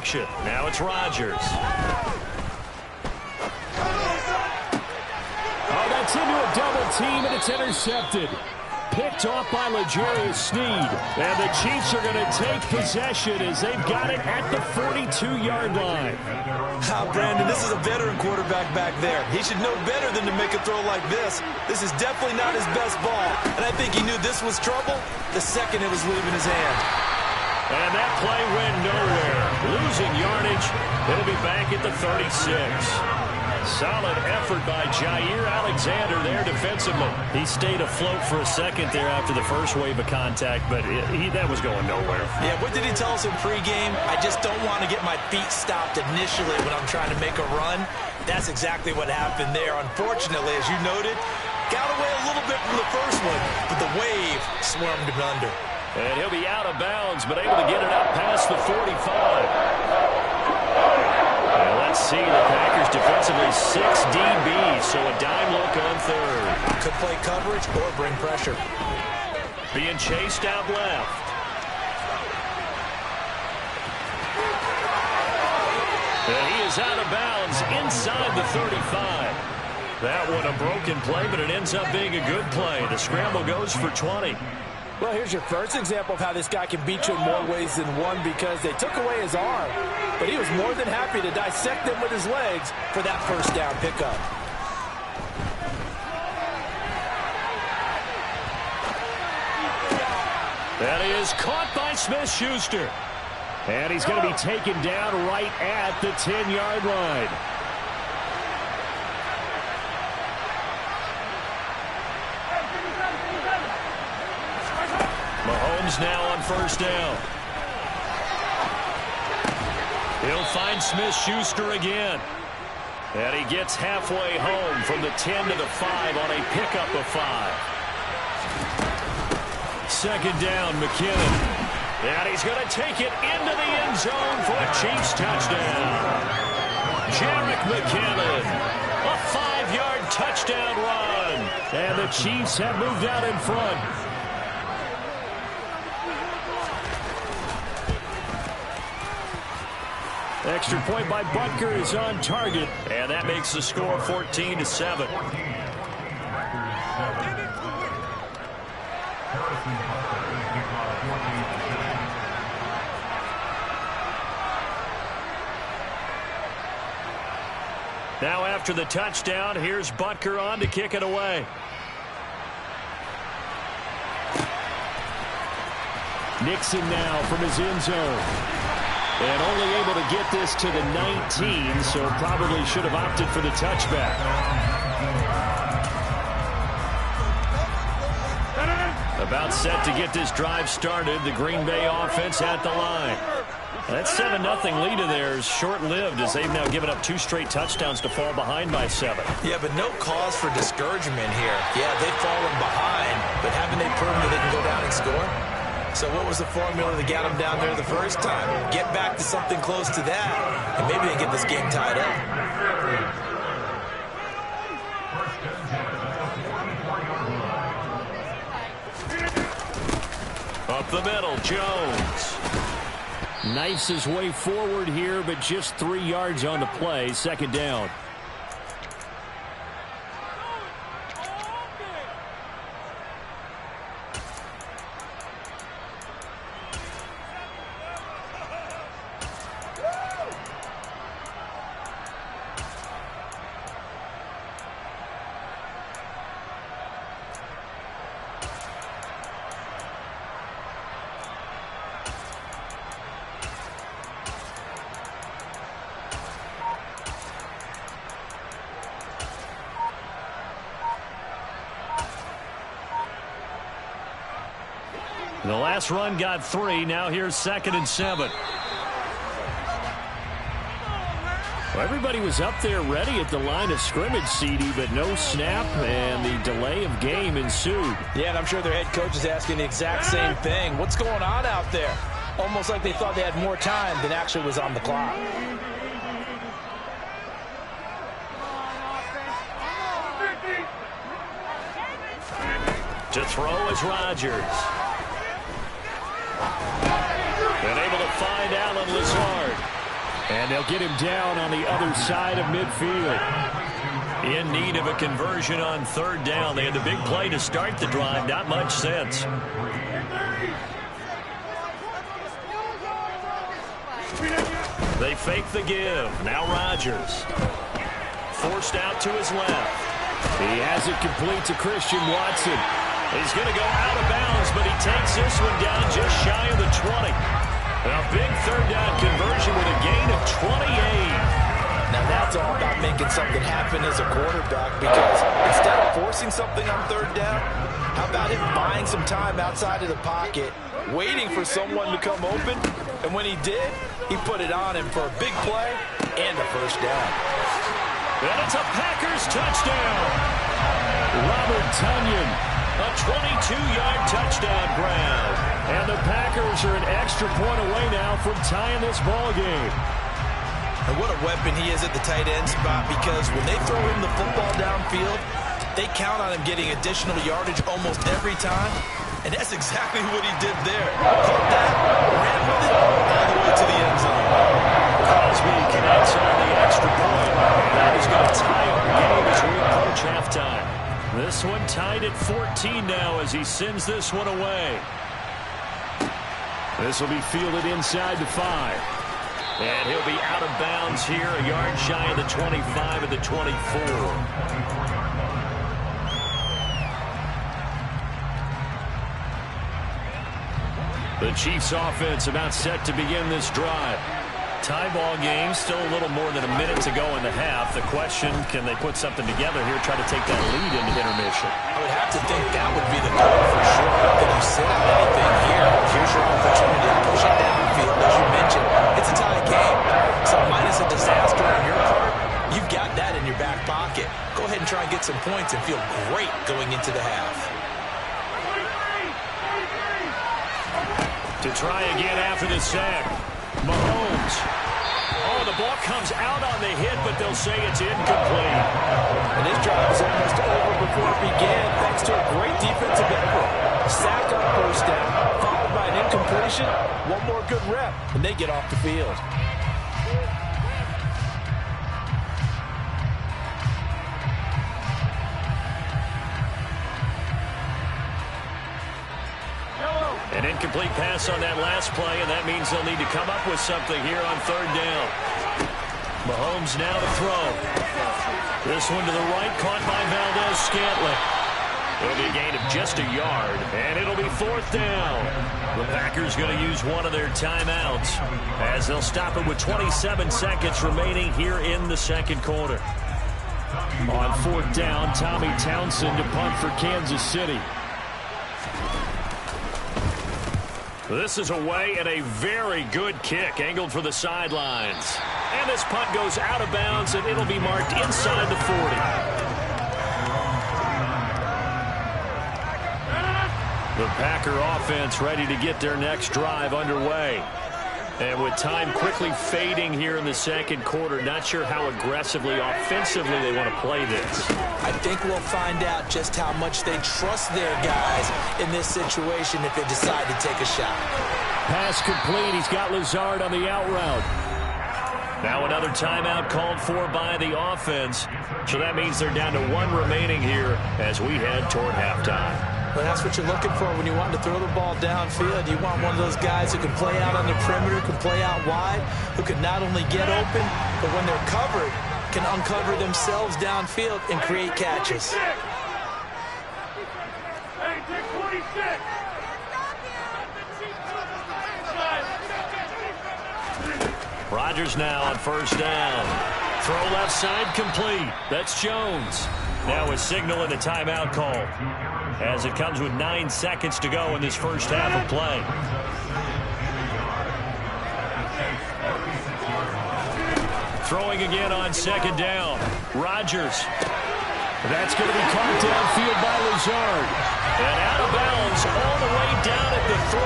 Speaker 1: action. Now it's Rodgers.
Speaker 4: Oh, that's into a double team, and it's intercepted. Picked off by L'Jarius Sneed. And the Chiefs are going to take possession as they've got it at the 42-yard line.
Speaker 2: Brandon, this is a veteran quarterback back there. He should know better than to make a throw like this. This is definitely not his best ball. And I think he knew this was trouble the second it was leaving his hand.
Speaker 1: And that play went nowhere. Losing yardage. It'll be back at the 36. Solid effort by Jair Alexander there defensively. He stayed afloat for a second there after the first wave of contact, but that was going nowhere.
Speaker 2: Yeah, what did he tell us in pregame? I just don't want to get my feet stopped initially when I'm trying to make a run. That's exactly what happened there. Unfortunately, as you noted, got away a little bit from the first one, but the wave swarmed him under.
Speaker 1: And he'll be out of bounds, but able to get it out past the 45. Let's see, the Packers defensively 6 DB, so a dime look on third.
Speaker 2: Could play coverage or bring pressure.
Speaker 1: Being chased out left. And he is out of bounds inside the 35. That one a broken play, but it ends up being a good play. The scramble goes for 20.
Speaker 2: Well, here's your first example of how this guy can beat you in more ways than one, because they took away his arm, but he was more than happy to dissect them with his legs for that first down pickup.
Speaker 1: That is caught by Smith-Schuster.
Speaker 4: And he's going to be taken down right at the 10-yard line.
Speaker 1: Mahomes now on first down. He'll find Smith-Schuster again. And he gets halfway home from the 10 to the 5 on a pickup of 5. Second down, McKinnon. And he's going to take it into the end zone for a Chiefs touchdown. Jerick McKinnon, a 5-yard touchdown run.
Speaker 4: And the Chiefs have moved out in front. Extra point by Butker is on target.
Speaker 1: And that makes the score 14-7. Now after the touchdown, here's Butker on to kick it away.
Speaker 4: Nixon now from his end zone. And only able to get this to the 19, so probably should have opted for the touchback.
Speaker 1: About set to get this drive started. The Green Bay offense at the line. That 7-0 lead of theirs short-lived as they've now given up 2 straight touchdowns to fall behind by 7.
Speaker 2: Yeah, but no cause for discouragement here. Yeah, they've fallen behind, but haven't they proven that they can go down and score? So what was the formula that got them down there the first time? Get back to something close to that, and maybe they get this game tied up.
Speaker 1: Up the middle, Jones.
Speaker 4: Knifes his way forward here, but just 3 yards on the play. Second down.
Speaker 1: The last run got 3. Now here's 2nd and 7.
Speaker 4: Well, everybody was up there ready at the line of scrimmage, CD, but no snap, and the delay of game ensued.
Speaker 2: Yeah, and I'm sure their head coach is asking the exact same thing. What's going on out there? Almost like they thought they had more time than actually was on the clock.
Speaker 1: To throw is Rodgers. And able to find Allen Lazard.
Speaker 4: And they'll get him down on the other side of midfield.
Speaker 1: In need of a conversion on third down. They had the big play to start the drive. Not much sense. They fake the give. Now Rodgers. Forced out to his left.
Speaker 4: He has it complete to Christian Watson.
Speaker 1: He's going to go out of bounds, but he takes this one down just shy of the 20. A big third down conversion with a gain of 28.
Speaker 2: Now that's all about making something happen as a quarterback, because instead of forcing something on third down, how about him buying some time outside of the pocket, waiting for someone to come open, and when he did, he put it on him for a big play and a first down.
Speaker 1: And it's a Packers touchdown.
Speaker 4: Robert Tonyan,
Speaker 1: a 22-yard touchdown grab.
Speaker 4: And the Packers are an extra point away now from tying this ball game.
Speaker 2: And what a weapon he is at the tight end spot, because when they throw him the football downfield, they count on him getting additional yardage almost every time. And that's exactly what he did there. Caught that, ran with it, all the way to the end zone.
Speaker 1: Crosby connects on the extra point. That is going to tie our game as we approach halftime. This one tied at 14 now as he sends this one away.
Speaker 4: This will be fielded inside the 5.
Speaker 1: And he'll be out of bounds here, a yard shy of the 25 at the 24. The Chiefs offense about set to begin this drive. Tie ball game, still a little more than a minute to go in the half. The question, can they put something together here, try to take that lead into intermission?
Speaker 2: I would have to think that would be the goal for sure. If you sit on anything here, here's your opportunity to push it downfield. As you mentioned, it's a tie game. So minus a disaster on your part, you've got that in your back pocket. Go ahead and try and get some points and feel great going into the half.
Speaker 1: To try again after the sack. Mahomes. Oh, the ball comes out on the hit, but they'll say it's incomplete.
Speaker 2: And this drive is almost over before it began, thanks to a great defensive effort. Sack on first down, followed by an incompletion. One more good rep, and they get off the field.
Speaker 1: An incomplete pass on that last play, and that means they'll need to come up with something here on third down. Mahomes now to throw. This one to the right, caught by Valdez-Scantling. It'll be a gain of just a yard, and it'll be fourth down. The Packers going to use one of their timeouts as they'll stop it with 27 seconds remaining here in the second quarter.
Speaker 4: On fourth down, Tommy Townsend to punt for Kansas City.
Speaker 1: This is away and a very good kick angled for the sidelines. And this punt goes out of bounds, and it'll be marked inside the 40. The Packer offense ready to get their next drive underway. And with time quickly fading here in the second quarter, not sure how aggressively, offensively they want to play this.
Speaker 2: I think we'll find out just how much they trust their guys in this situation if they decide to take a shot.
Speaker 4: Pass complete. He's got Lazard on the out route.
Speaker 1: Now another timeout called for by the offense. So that means they're down to one remaining here as we head toward halftime.
Speaker 2: Well, that's what you're looking for when you want to throw the ball downfield. You want one of those guys who can play out on the perimeter, can play out wide, who can not only get open, but when they're covered, can uncover themselves downfield and create catches.
Speaker 1: Rodgers now on first down. Throw left side complete. That's Jones. Now a signal and a timeout call as it comes with 9 seconds to go in this first half of play. Throwing again on second down. Rodgers.
Speaker 4: That's going to be caught downfield by Lazard.
Speaker 1: And out of bounds all the way down at the 3.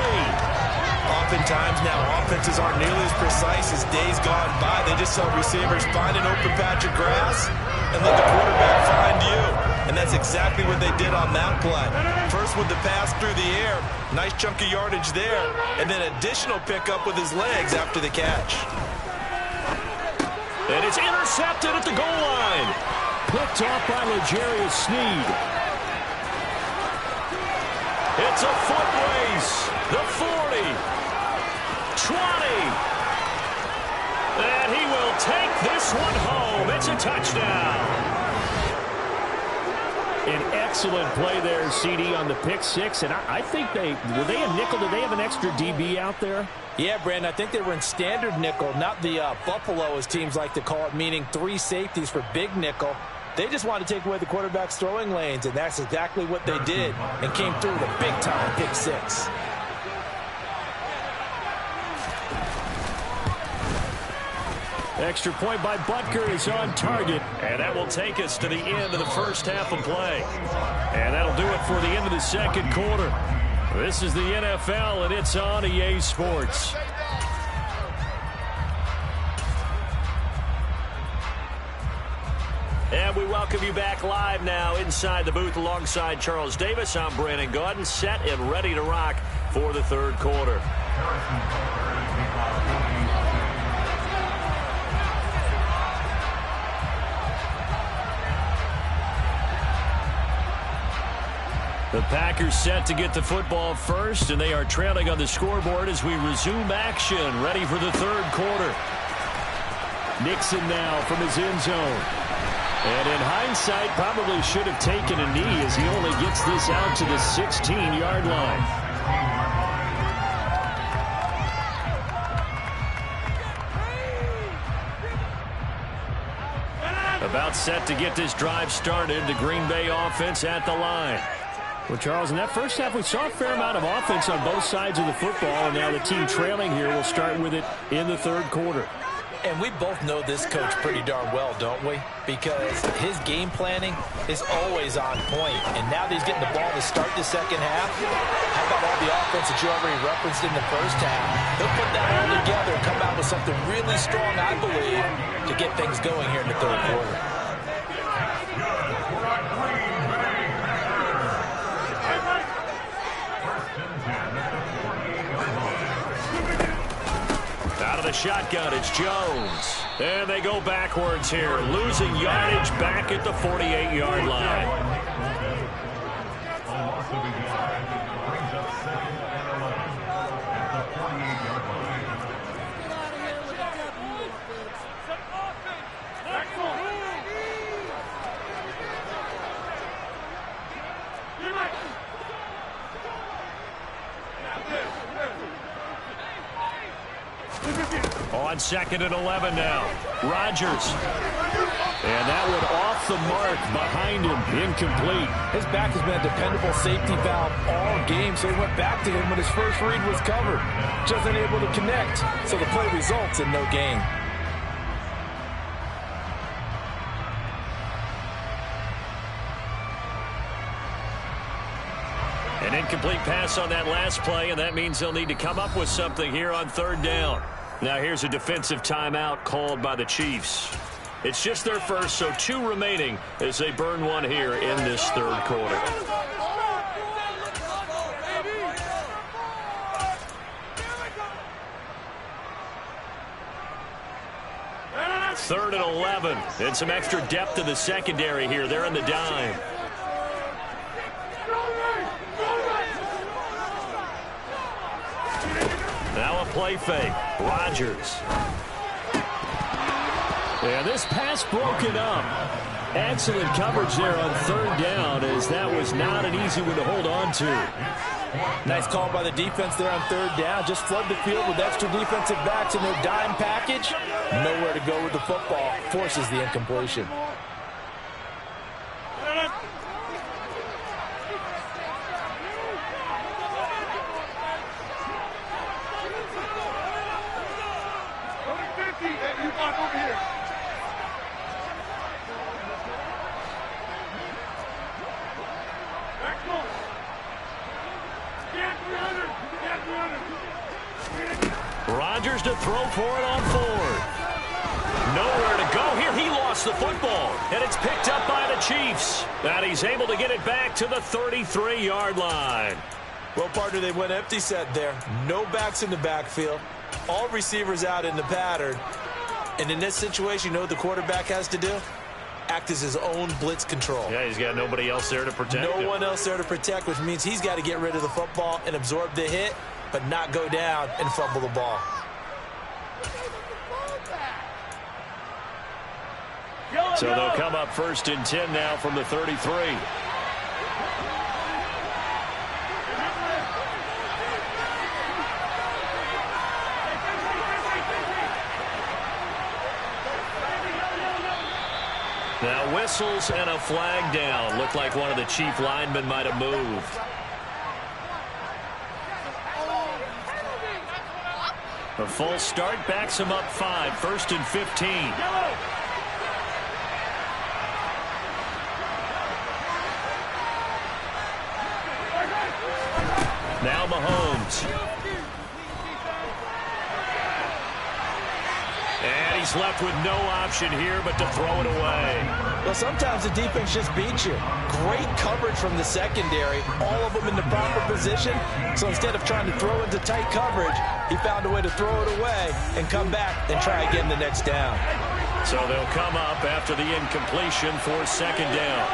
Speaker 2: Oftentimes now offenses aren't nearly as precise as days gone by. They just saw receivers find an open patch of grass and let the quarterback find you. And that's exactly what they did on that play. First with the pass through the air, nice chunk of yardage there, and then additional pickup with his legs after the catch.
Speaker 1: And it's intercepted at the goal line.
Speaker 4: Picked off by L'Jarius Sneed.
Speaker 1: It's a foot race. The 40. 20. And he will take this one home. It's a touchdown.
Speaker 4: An excellent play there, CD, on the pick six. And I think were they a nickel? Did they have an extra DB out there?
Speaker 2: Yeah, Brandon, I think they were in standard nickel, not the Buffalo, as teams like to call it, meaning 3 safeties for big nickel. They just wanted to take away the quarterback's throwing lanes, and that's exactly what they did, and came through with a big-time pick six.
Speaker 4: Extra point by Butker is on target.
Speaker 1: And that will take us to the end of the first half of play. And that'll do it for the end of the second quarter. This is the NFL, and it's on EA Sports. And we welcome you back live now inside the booth alongside Charles Davis. I'm Brandon Gaudin, set and ready to rock for the third quarter. The Packers set to get the football first, and they are trailing on the scoreboard as we resume action, ready for the third quarter.
Speaker 4: Nixon now from his end zone. And in hindsight, probably should have taken a knee as he only gets this out to the 16-yard line.
Speaker 1: About set to get this drive started, the Green Bay offense at the line.
Speaker 4: Well, Charles, in that first half, we saw a fair amount of offense on both sides of the football, and now the team trailing here will start with it in the third quarter.
Speaker 2: And we both know this coach pretty darn well, don't we? Because his game planning is always on point. And now that he's getting the ball to start the second half, how about all the offense that you already referenced in the first half? He'll put that all together and come out with something really strong, I believe, to get things going here in the third quarter.
Speaker 1: Out of the shotgun, it's Jones. And they go backwards here, losing yardage back at the 48-yard line. On 2nd and 11 now. Rodgers. And that one off the mark behind him. Incomplete.
Speaker 2: His back has been a dependable safety valve all game, so he went back to him when his first read was covered. Just unable to connect, so the play results in no gain.
Speaker 1: An incomplete pass on that last play, and that means they'll need to come up with something here on third down. Now here's a defensive timeout called by the Chiefs. It's just their first, so 2 remaining as they burn one here in this third quarter. Third and 11, and some extra depth to the secondary here. They're in the dime. Now a play fake. Rodgers.
Speaker 4: And this pass broken up. Excellent coverage there on third down, as that was not an easy one to hold on to.
Speaker 2: Nice call by the defense there on third down. Just flood the field with extra defensive backs in their dime package. Nowhere to go with the football. Forces the incompletion.
Speaker 1: Rodgers to throw for it on 4th. Nowhere to go here. He lost the football, and it's picked up by the Chiefs. And he's able to get it back to the 33-yard line.
Speaker 2: Well, partner, they went empty set there. No backs in the backfield. All receivers out in the pattern. And in this situation, you know what the quarterback has to do? Act as his own blitz control.
Speaker 4: Yeah, he's got nobody else there to protect him.
Speaker 2: No one else there to protect, which means he's got to get rid of the football and absorb the hit, but not go down and fumble the ball.
Speaker 4: So they'll come up 1st and 10 now from the 33. Now whistles and a flag down. Looked like one of the chief linemen might have moved. A false start backs him up 5. 1st and 15. Now Mahomes. And he's left with no option here but to throw it away.
Speaker 2: Well, sometimes the defense just beats you. Great coverage from the secondary, all of them in the proper position. So instead of trying to throw into tight coverage, he found a way to throw it away and come back and try again the next down.
Speaker 4: So they'll come up after the incompletion for 2nd down.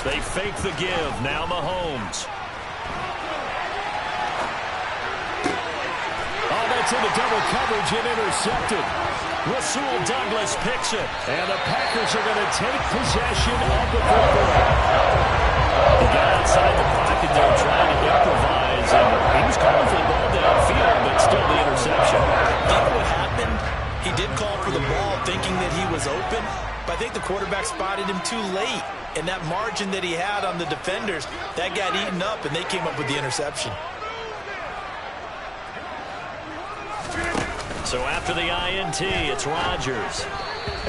Speaker 4: They fake the give. Now Mahomes. Oh, that's into double coverage and intercepted. Rasul Douglas picks it. And the Packers are going to take possession of the football. He got outside the pocket there trying to improvise. And he was calling for the ball downfield, but still the interception.
Speaker 2: I think what happened, he did call for the ball thinking that he was open, but I think the quarterback spotted him too late. And that margin that he had on the defenders, that got eaten up, and they came up with the interception.
Speaker 4: So after the INT, it's Rodgers.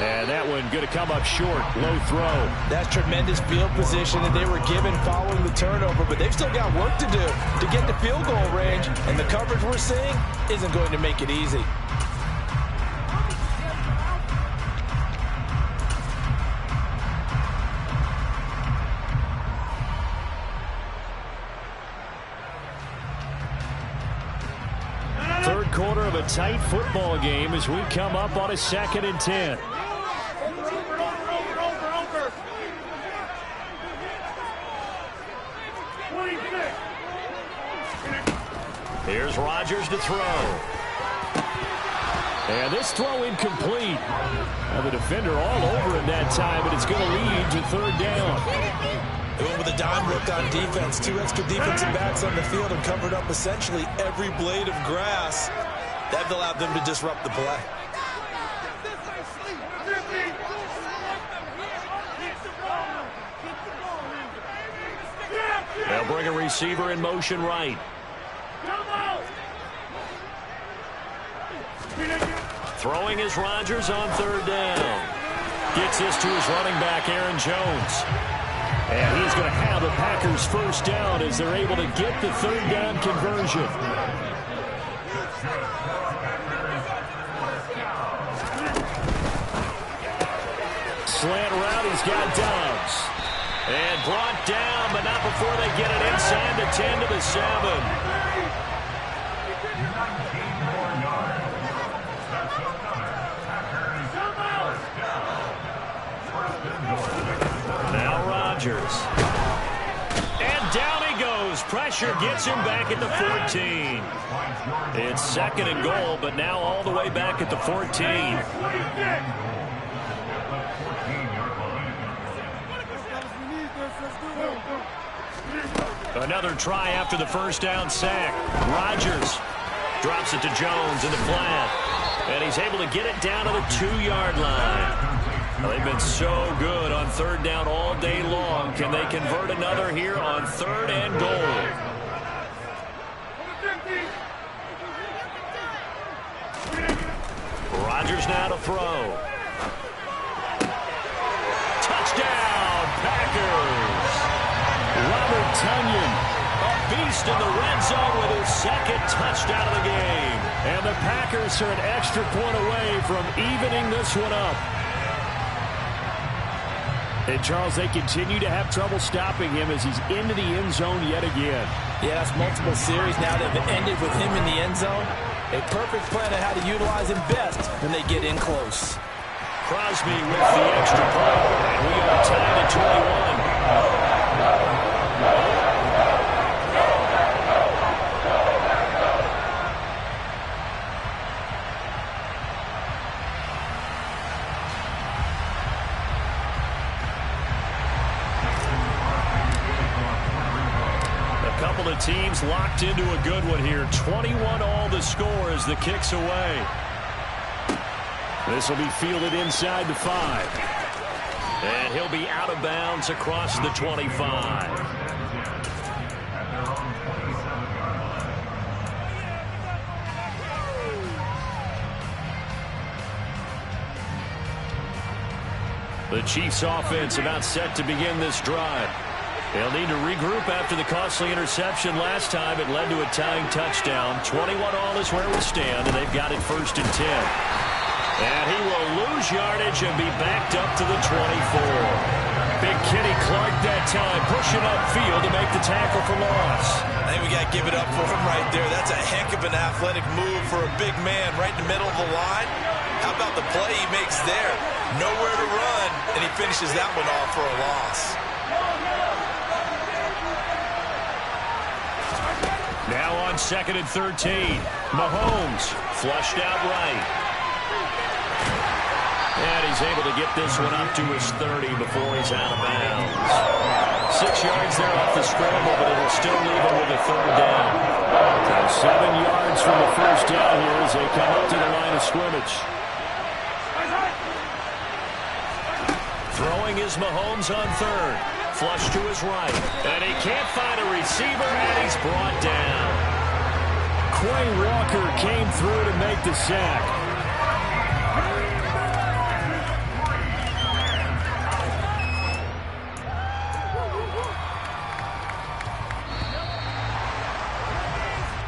Speaker 4: And that one going to come up short. Low throw.
Speaker 2: That's tremendous field position that they were given following the turnover, but they've still got work to do to get to field goal range, and the coverage we're seeing isn't going to make it easy.
Speaker 4: Third quarter of a tight football game as we come up on a 2nd and 10. Here's Rodgers to throw. And this throw incomplete. Now the defender all over him that time, but it's going to lead to 3rd down.
Speaker 2: They went with a dime look on defense. 2 extra defensive backs on the field and covered up essentially every blade of grass. That allowed them to disrupt the play.
Speaker 4: They'll bring a receiver in motion right. Throwing is Rodgers on 3rd down. Gets this to his running back, Aaron Jones. And he's going to have the Packers 1st down as they're able to get the 3rd down conversion. Slant route, he's got Dobbs. And brought down, but not before they get it inside the 10 to the 7. Now Rodgers. And down he goes. Pressure gets him back at the 14. It's 2nd and goal, but now all the way back at the 14. Another try after the 1st down sack. Rodgers drops it to Jones in the flat. And he's able to get it down to the 2-yard line. Well, they've been so good on 3rd down all day long. Can they convert another here on 3rd and goal? Rodgers now to throw. Touchdown, Packers! Robert Tonyan, a beast in the red zone with his 2nd touchdown of the game. And the Packers are an extra point away from evening this one up. And, Charles, they continue to have trouble stopping him as he's into the end zone yet again.
Speaker 2: Yeah, that's multiple series now that have ended with him in the end zone. A perfect plan on how to utilize him best when they get in close.
Speaker 1: Crosby with the extra point, and we are tied at 21. A couple of teams locked into a good one here. 21 all the score as the kick's away. This will be fielded inside the 5. And he'll be out of bounds across the 25. The Chiefs offense about set to begin this drive. They'll need to regroup after the costly interception last time. It led to a tying touchdown. 21 all is where we stand, and they've got it 1st and 10. And he will lose yardage and be backed up to the 24. Big Kenny Clark that time, pushing upfield to make the tackle for loss.
Speaker 2: I think we got to give it up for him right there. That's a heck of an athletic move for a big man right in the middle of the line. How about the play he makes there? Nowhere to run, and he finishes that one off for a loss.
Speaker 1: Now on 2nd and 13. Mahomes flushed out right. And he's able to get this one up to his 30 before he's out of bounds. 6 yards there off the scramble, but it'll still leave him with a 3rd down. So 7 yards from the 1st down here as they come up to the line of scrimmage. Throwing is Mahomes on 3rd. Flush to his right. And he can't find a receiver, and he's brought down. Quay Walker came through to make the sack.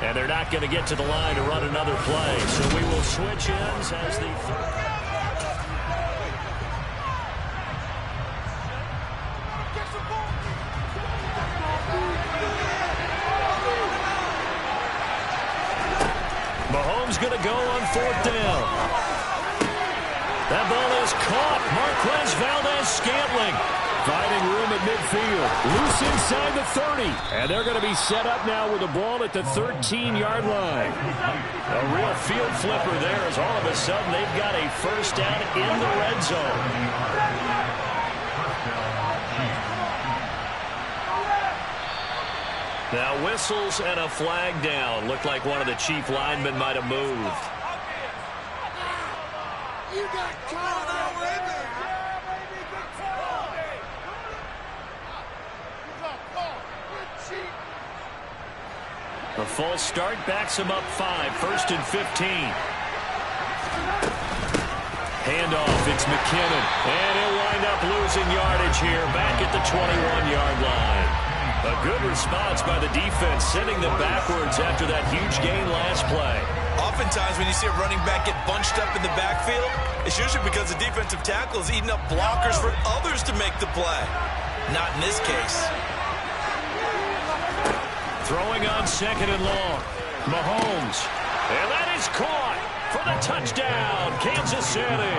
Speaker 1: And they're not going to get to the line to run another play. So we will switch ends as the third. Mahomes going to go on 4th down. That ball is caught. Marquez Valdes-Scantling finding room at midfield. Loose inside the 30. And they're going to be set up now with the ball at the 13-yard line. A real field flipper there as all of a sudden they've got a 1st down in the red zone. Now whistles and a flag down. Looked like one of the Chief linemen might have moved.
Speaker 6: You got caught out with it.
Speaker 1: A false start backs him up 5. 1st and 15. Handoff, it's McKinnon. And he'll wind up losing yardage here back at the 21-yard line. A good response by the defense, sending them backwards after that huge gain last play.
Speaker 2: Oftentimes when you see a running back get bunched up in the backfield, it's usually because the defensive tackle is eating up blockers for others to make the play. Not in this case.
Speaker 1: Throwing on 2nd and long. Mahomes. And that is caught for the touchdown, Kansas City.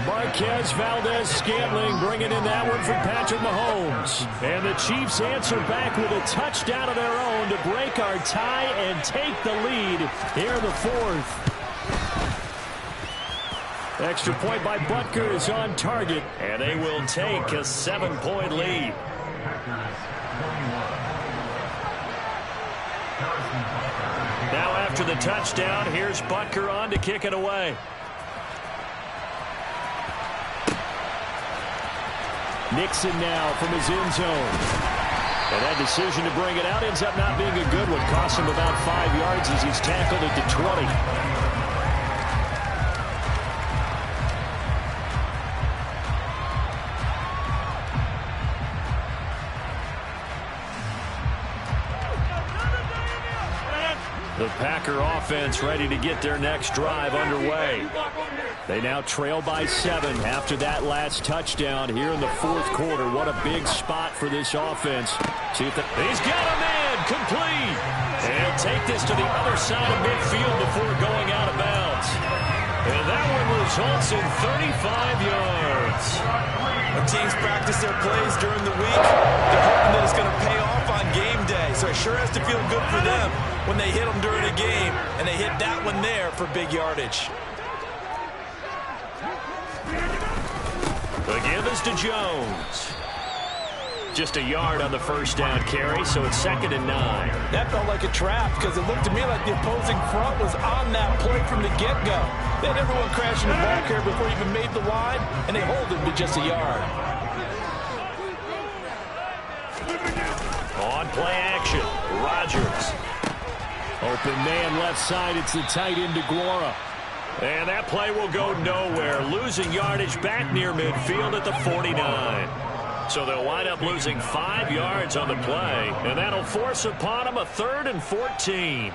Speaker 1: Marquez Valdes-Scantling bringing in that one from Patrick Mahomes. And the Chiefs answer back with a touchdown of their own to break our tie and take the lead here in the 4th. Extra point by Butker is on target, and they will take a 7-point lead. Now after the touchdown, here's Butker on to kick it away. Nixon now from his end zone. And that decision to bring it out ends up not being a good one. Costs him about 5 yards as he's tackled at the 20. The Packer offense ready to get their next drive underway. They now trail by 7 after that last touchdown here in the 4th quarter. What a big spot for this offense. See if he's got a man complete. And take this to the other side of midfield before going out of bounds. And that one results in 35 yards.
Speaker 2: When teams practice their plays during the week, they're hoping that it's going to pay off on game day. So it sure has to feel good for them when they hit them during a game, and they hit that one there for big yardage.
Speaker 1: The give is to Jones. Just a yard on the first down carry, so it's 2nd and 9.
Speaker 2: That felt like a trap because it looked to me like the opposing front was on that play from the get-go. They had everyone crashing the ball carrier before he even made the line, and they hold him to just a yard.
Speaker 1: On play action, Rodgers.
Speaker 4: Open man left side, it's the tight end DeGuara.
Speaker 1: And that play will go nowhere, losing yardage back near midfield at the 49. So they'll wind up losing 5 yards on the play, and that'll force upon them a 3rd and 14.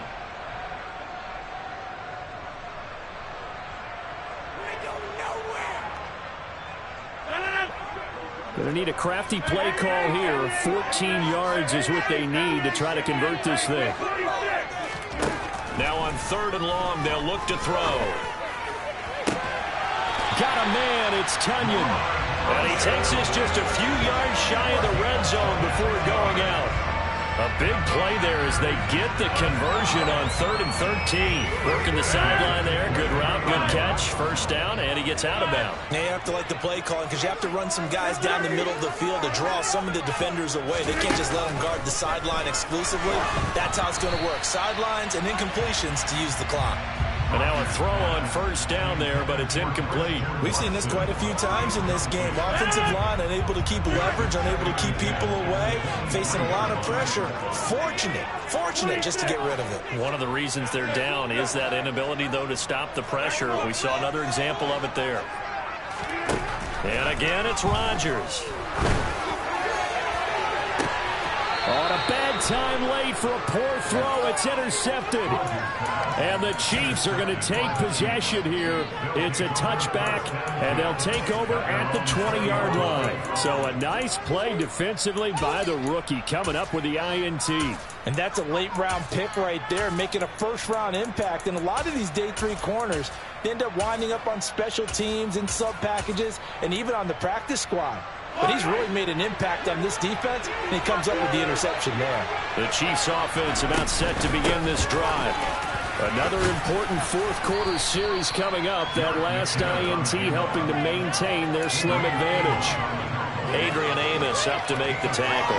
Speaker 4: Going to need a crafty play call here. 14 yards is what they need to try to convert this thing.
Speaker 1: Now on 3rd and long, they'll look to throw.
Speaker 4: Got a man, it's Tunyon.
Speaker 1: And he takes this just a few yards shy of the red zone before going out. A big play there as they get the conversion on 3rd and 13. Working the sideline there. Good route, good catch. First down, and he gets out of bounds.
Speaker 2: Now you have to like the play calling because you have to run some guys down the middle of the field to draw some of the defenders away. They can't just let them guard the sideline exclusively. That's how it's going to work. Sidelines and incompletions to use the clock.
Speaker 1: And now a throw on first down there, but it's incomplete.
Speaker 2: We've seen this quite a few times in this game. Offensive line unable to keep leverage, unable to keep people away, facing a lot of pressure. Fortunate just to get rid of it.
Speaker 1: One of the reasons they're down is that inability, though, to stop the pressure. We saw another example of it there. And again, it's Rodgers.
Speaker 4: On a bad time late for a poor throw. It's intercepted. And the Chiefs are going to take possession here. It's a touchback, and they'll take over at the 20-yard line. So a nice play defensively by the rookie coming up with the INT.
Speaker 2: And that's a late-round pick right there, making a first-round impact. And a lot of these day 3 corners, they end up winding up on special teams and sub-packages and even on the practice squad. But he's really made an impact on this defense, and he comes up with the interception there.
Speaker 1: The Chiefs offense about set to begin this drive.
Speaker 4: Another important fourth-quarter series coming up. That last INT helping to maintain their slim advantage.
Speaker 1: Adrian Amos up to make the tackle.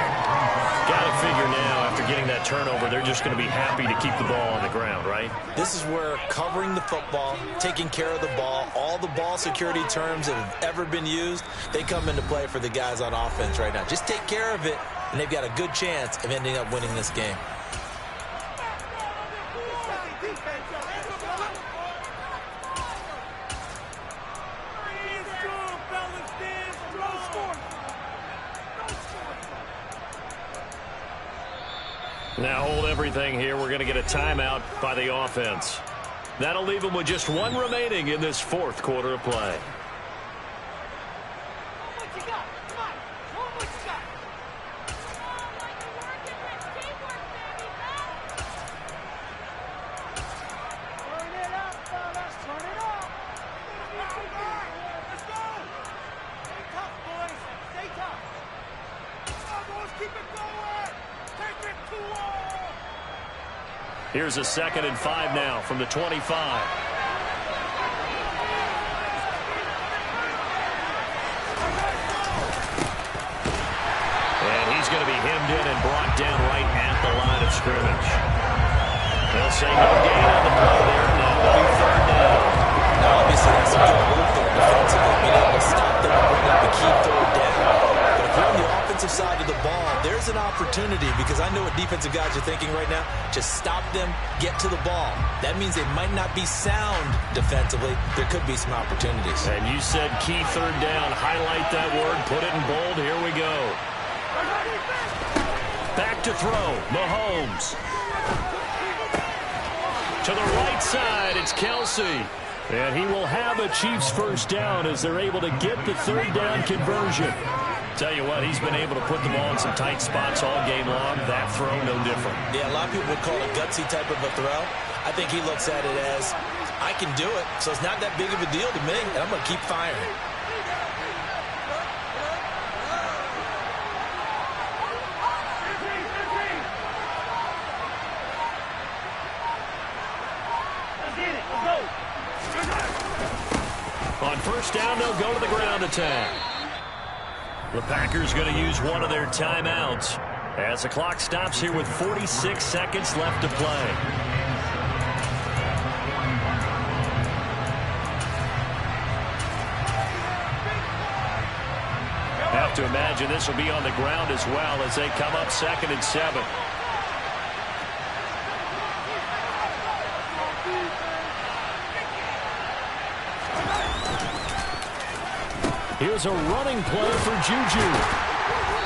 Speaker 1: Got to figure now, after getting that turnover, they're just going to be happy to keep the ball on the ground, right?
Speaker 2: This is where covering the football, taking care of the ball, all the ball security terms that have ever been used, they come into play for the guys on offense right now. Just take care of it, and they've got a good chance of ending up winning this game.
Speaker 1: Now hold everything here. We're going to get a timeout by the offense. That'll leave them with just one remaining in this fourth quarter of play. Here's a 2nd and 5 now from the 25. And he's going to be hemmed in and brought down right at the line of scrimmage. They'll say no gain on the play there, and that will be 3rd down.
Speaker 2: Now, obviously, that's some good work there defensively, being able to stop them and bring up the key 3rd down. But if you're on the offensive side of the ball, there's an opportunity, because I know what defensive guys are thinking right now. Just stop them, get to the ball. That means they might not be sound defensively. There could be some opportunities.
Speaker 1: And you said key 3rd down. Highlight that word. Put it in bold. Here we go. Back to throw. Mahomes. To the right side, it's Kelsey.
Speaker 4: And he will have a Chiefs first down as they're able to get the 3rd down conversion.
Speaker 1: Tell you what, he's been able to put the ball in some tight spots all game long. That throw, no different.
Speaker 2: Yeah, a lot of people would call it a gutsy type of a throw. I think he looks at it as, I can do it, so it's not that big of a deal to me, and I'm going to keep firing.
Speaker 1: On first down, they'll go to the ground attack. The Packers going to use one of their timeouts as the clock stops here with 46 seconds left to play. Have to imagine this will be on the ground as well as they come up 2nd and 7. Here's a running play for Juju.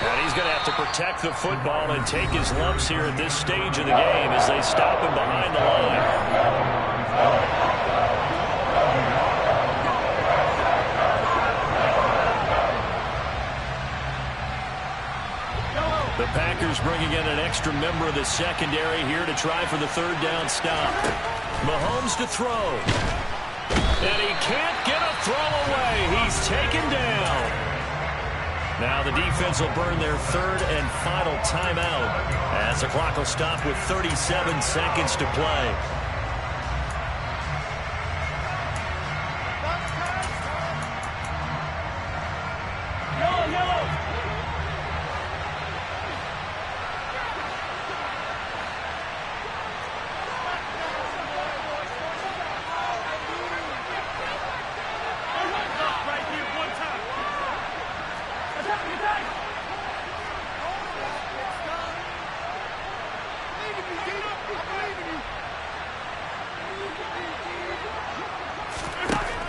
Speaker 1: And he's going to have to protect the football and take his lumps here at this stage of the game as they stop him behind the line. The Packers bringing in an extra member of the secondary here to try for the 3rd down stop. Mahomes to throw. And he can't get a throw away. He's taken down. Now the defense will burn their 3rd and final timeout as the clock will stop with 37 seconds to play.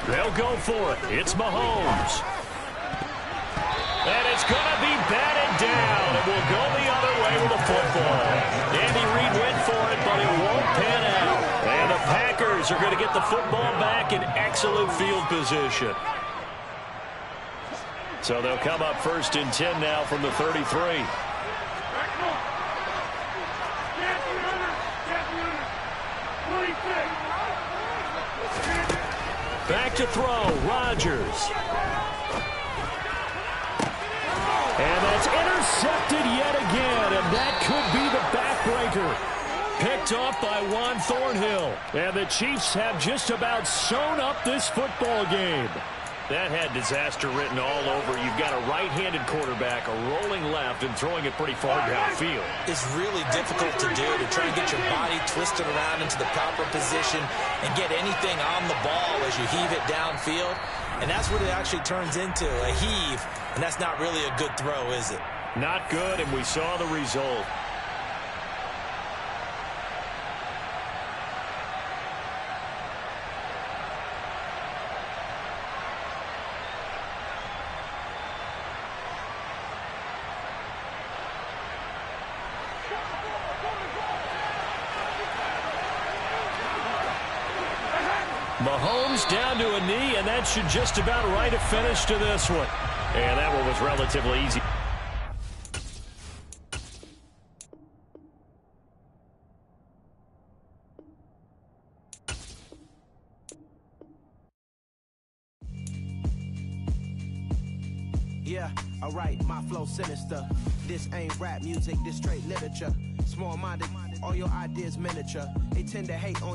Speaker 1: They'll go for it. It's Mahomes. And it's going to be batted down. It will go the other way with the football. Andy Reid went for it, but it won't pan out. And the Packers are going to get the football back in excellent field position. So they'll come up 1st and 10 now from the 33. Back to throw, Rodgers. And that's intercepted yet again, and that could be the backbreaker. Picked off by Juan Thornhill. And the Chiefs have just about sewn up this football game. That had disaster written all over. You've got a right-handed quarterback, a rolling left, and throwing it pretty far downfield.
Speaker 2: It's really difficult to do, to try and get your body twisted around into the proper position and get anything on the ball as you heave it downfield. And that's what it actually turns into, a heave. And that's not really a good throw, is it?
Speaker 1: Not good, and we saw the result. Mahomes down to a knee, and that should just about write a finish to this one. And that one was relatively easy.
Speaker 9: Yeah, alright, my flow sinister. This ain't rap music, this straight literature. Small-minded, all your ideas miniature. They tend to hate on